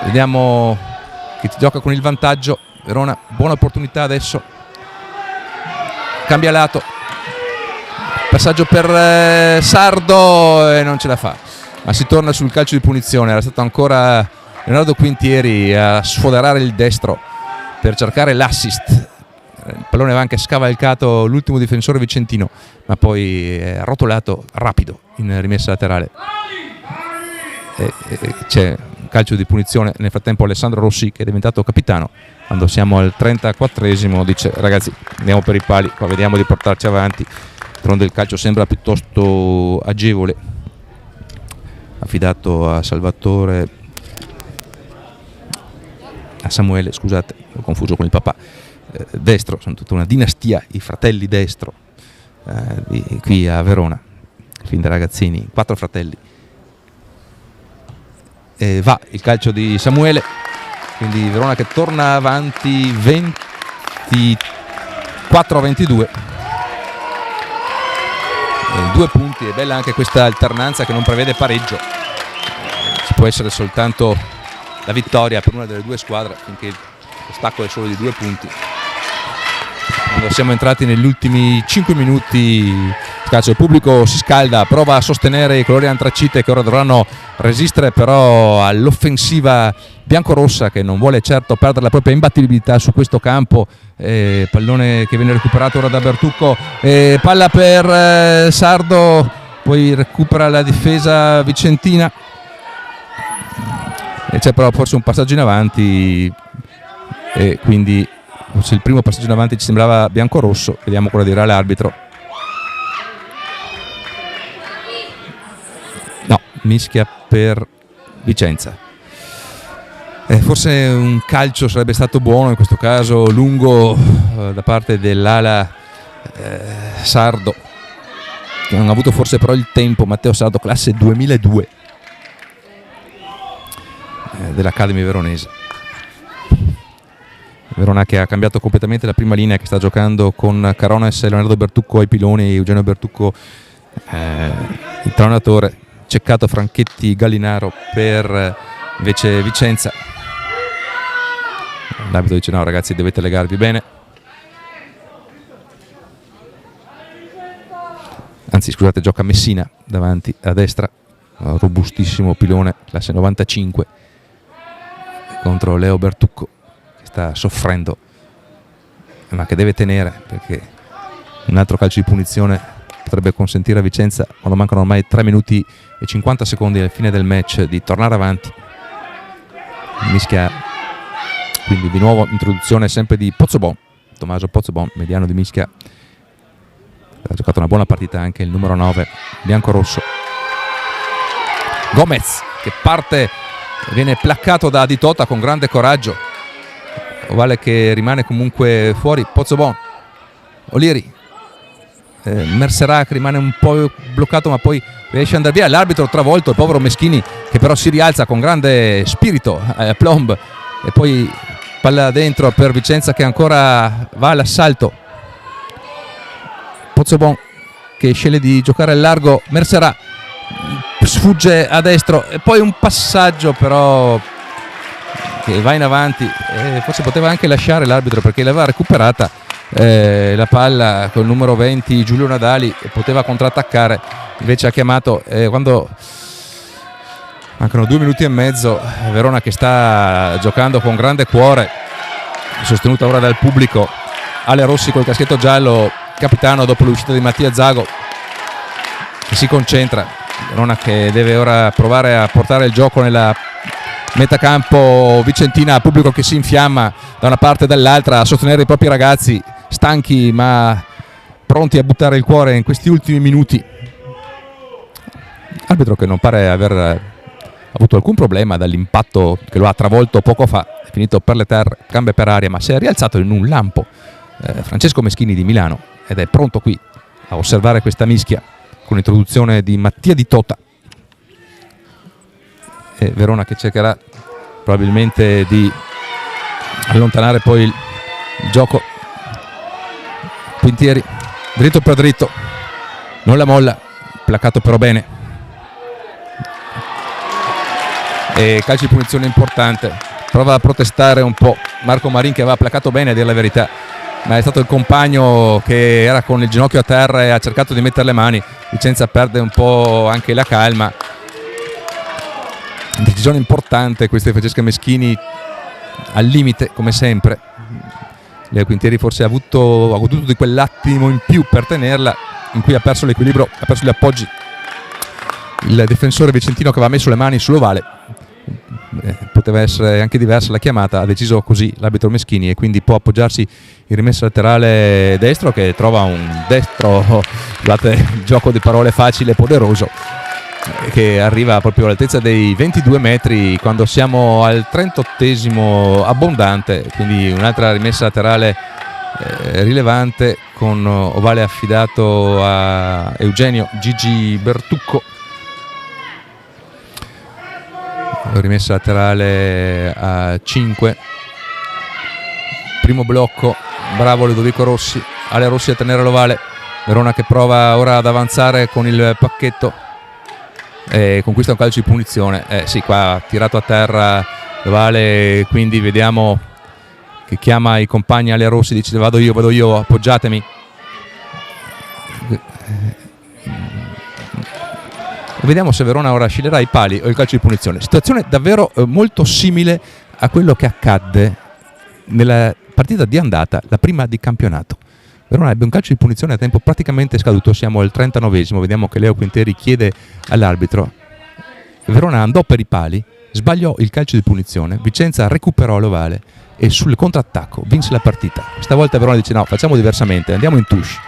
vediamo che gioca con il vantaggio Verona, buona opportunità adesso, cambia lato, passaggio per Sardo e non ce la fa, ma si torna sul calcio di punizione. Era stato ancora Leonardo Quintieri a sfoderare il destro per cercare l'assist. Il pallone aveva anche scavalcato l'ultimo difensore vicentino, ma poi è rotolato rapido in rimessa laterale. C'è un calcio di punizione. Nel frattempo Alessandro Rossi, che è diventato capitano, quando siamo al 34esimo, dice: ragazzi, andiamo per i pali, qua vediamo di portarci avanti. D'altronde il calcio sembra piuttosto agevole, affidato a Salvatore, a Samuele, scusate, ho confuso con il papà. Destro, sono tutta una dinastia, i fratelli Destro, qui a Verona, fin da ragazzini, 4 fratelli. Va il calcio di Samuele, quindi Verona che torna avanti 24-22. 2 punti, è bella anche questa alternanza che non prevede pareggio, ci può essere soltanto la vittoria per una delle due squadre finché lo stacco è solo di 2 punti. Quando siamo entrati negli ultimi 5 minuti il pubblico si scalda, prova a sostenere i colori antracite che ora dovranno resistere però all'offensiva biancorossa, che non vuole certo perdere la propria imbattibilità su questo campo. Pallone che viene recuperato ora da Bertucco, palla per Sardo, poi recupera la difesa vicentina e c'è però forse un passaggio in avanti, e quindi forse il primo passaggio in avanti ci sembrava biancorosso. Vediamo cosa dirà l'arbitro. No, mischia per Vicenza. Forse un calcio sarebbe stato buono in questo caso, lungo, da parte dell'ala Sardo, che non ha avuto forse però il tempo. Matteo Sardo, classe 2002 dell'Academy veronese. Verona che ha cambiato completamente la prima linea, che sta giocando con Carones e Leonardo Bertucco ai piloni, Eugenio Bertucco il trainatore, Ceccato, Franchetti, Gallinaro per invece Vicenza. L'arbitro dice: no ragazzi, dovete legarvi bene. anzi scusate, gioca Messina davanti a destra, robustissimo pilone, classe 95, contro Leo Bertucco che sta soffrendo ma che deve tenere, perché un altro calcio di punizione potrebbe consentire a Vicenza, quando mancano ormai 3 minuti e 50 secondi alla fine del match, di tornare avanti. Mischia, quindi di nuovo introduzione sempre di Pozzobon, Tommaso Pozzobon, mediano di Mischia. Ha giocato una buona partita anche il numero 9 biancorosso. Gomez che parte, viene placcato da Di Tota con grande coraggio. Ovale che rimane comunque fuori. Pozzobon, Olieri, Merserac rimane un po' bloccato ma poi riesce ad andare via. L'arbitro travolto, il povero Meschini, che però si rialza con grande spirito, plomb, e poi palla dentro per Vicenza che ancora va all'assalto. Pozzobon che sceglie di giocare al largo, Merserac sfugge a destro e poi un passaggio però che va in avanti, forse poteva anche lasciare l'arbitro perché l'aveva recuperata la palla col numero 20 Giulio Nadali e poteva contrattaccare, invece ha chiamato quando mancano 2 minuti e mezzo. Verona che sta giocando con grande cuore, sostenuta ora dal pubblico. Ale Rossi col caschetto giallo, capitano dopo l'uscita di Mattia Zago, che si concentra. Verona che deve ora provare a portare il gioco nella metacampo vicentina, pubblico che si infiamma da una parte e dall'altra a sostenere i propri ragazzi, stanchi ma pronti a buttare il cuore in questi ultimi minuti. Arbitro che non pare aver avuto alcun problema dall'impatto che lo ha travolto poco fa, è finito per le terre, gambe per aria, ma si è rialzato in un lampo. Francesco Meschini di Milano, ed è pronto qui a osservare questa mischia con l'introduzione di Mattia Di Tota. E Verona che cercherà probabilmente di allontanare poi il gioco. Quintieri dritto per dritto, non la molla, placato però bene, e calcio di punizione importante. Prova a protestare un po' Marco Marin, che aveva placato bene a dire la verità, ma è stato il compagno che era con il ginocchio a terra e ha cercato di mettere le mani. Vicenza perde un po' anche la calma. Decisione importante questa di Francesca Meschini, al limite come sempre. Leo Quintieri forse ha goduto di quell'attimo in più per tenerla, in cui ha perso l'equilibrio, ha perso gli appoggi il difensore vicentino, che aveva messo le mani sull'ovale. Poteva essere anche diversa la chiamata, ha deciso così l'arbitro Meschini, e quindi può appoggiarsi in rimessa laterale destro, che trova un destro, scusate il gioco di parole facile e poderoso, che arriva proprio all'altezza dei 22 metri quando siamo al 38esimo abbondante. Quindi un'altra rimessa laterale rilevante, con ovale affidato a Eugenio Gigi Bertucco. Rimessa laterale a 5, primo blocco, bravo Ludovico Rossi. Ale Rossi a tenere l'ovale. Verona che prova ora ad avanzare con il pacchetto e conquista un calcio di punizione. Sì, qua ha tirato a terra l'ovale, quindi vediamo che chiama i compagni. Ale Rossi dice vado io, appoggiatemi. Vediamo se Verona ora sceglierà i pali o il calcio di punizione. Situazione davvero molto simile a quello che accadde nella partita di andata, la prima di campionato. Verona ebbe un calcio di punizione a tempo praticamente scaduto, siamo al 39esimo, vediamo che Leo Quintieri chiede all'arbitro. Verona andò per i pali, sbagliò il calcio di punizione, Vicenza recuperò l'ovale e sul contrattacco vinse la partita. Stavolta Verona dice no, facciamo diversamente, andiamo in touche,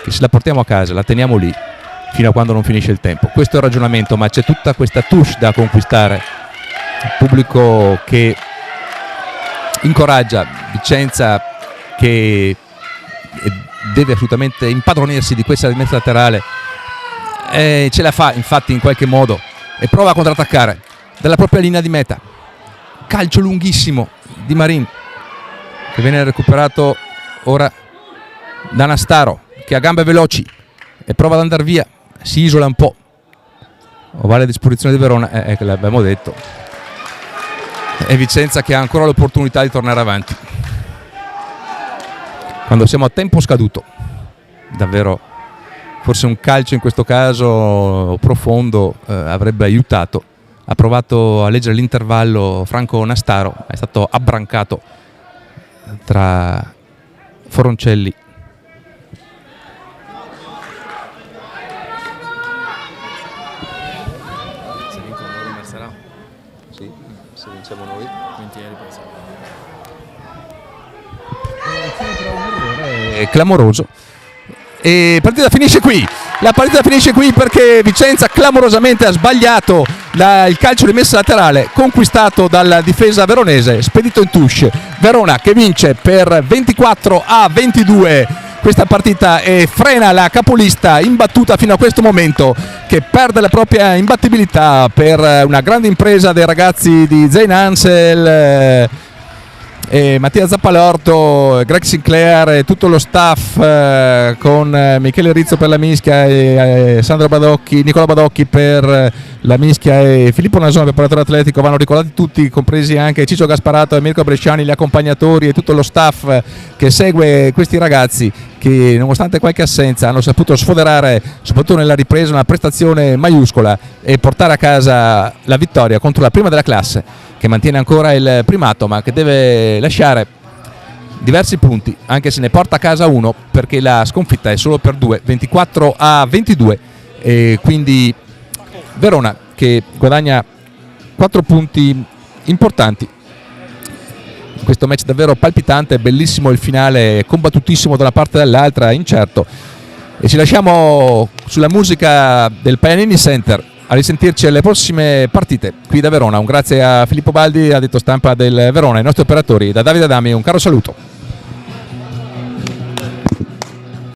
che se la portiamo a casa, la teniamo lì fino a quando non finisce il tempo. Questo è il ragionamento, ma c'è tutta questa touche da conquistare. Il pubblico che incoraggia Vicenza, che deve assolutamente impadronirsi di questa rimessa laterale, ce la fa infatti in qualche modo, e prova a contrattaccare dalla propria linea di meta. Calcio lunghissimo di Marin, che viene recuperato ora da Nastaro, che ha gambe veloci e prova ad andare via, si isola un po'. Ovale a disposizione di Verona, che l'abbiamo detto, e Vicenza che ha ancora l'opportunità di tornare avanti quando siamo a tempo scaduto. Davvero forse un calcio in questo caso profondo avrebbe aiutato. Ha provato a leggere l'intervallo Franco Nastaro, è stato abbrancato tra Foroncelli se vincono loro Mercerà. Sì, se vinciamo noi è clamoroso. E partita finisce qui. La partita finisce qui perché Vicenza clamorosamente ha sbagliato il calcio di messa laterale conquistato dalla difesa veronese, spedito in touche. Verona che vince per 24-22 questa partita e frena la capolista imbattuta fino a questo momento, che perde la propria imbattibilità per una grande impresa dei ragazzi di Zain Ansel, Mattia Zappalorto, Greg Sinclair e tutto lo staff con Michele Rizzo per la mischia e Sandro Badocchi, Nicola Badocchi per la mischia e Filippo Nasone, preparatore atletico. Vanno ricordati tutti, compresi anche Ciccio Gasparato e Mirko Bresciani, gli accompagnatori e tutto lo staff che segue questi ragazzi, che nonostante qualche assenza hanno saputo sfoderare, soprattutto nella ripresa, una prestazione maiuscola e portare a casa la vittoria contro la prima della classe, che mantiene ancora il primato ma che deve lasciare diversi punti, anche se ne porta a casa uno, perché la sconfitta è solo per 2, 24-22, e quindi Verona che guadagna 4 punti importanti in questo match davvero palpitante. Bellissimo il finale, combattutissimo da una parte e dall'altra, incerto, e ci lasciamo sulla musica del Paganini Center. A risentirci alle prossime partite qui da Verona. Un grazie a Filippo Baldi, addetto stampa del Verona, ai nostri operatori. Da Davide Adami un caro saluto.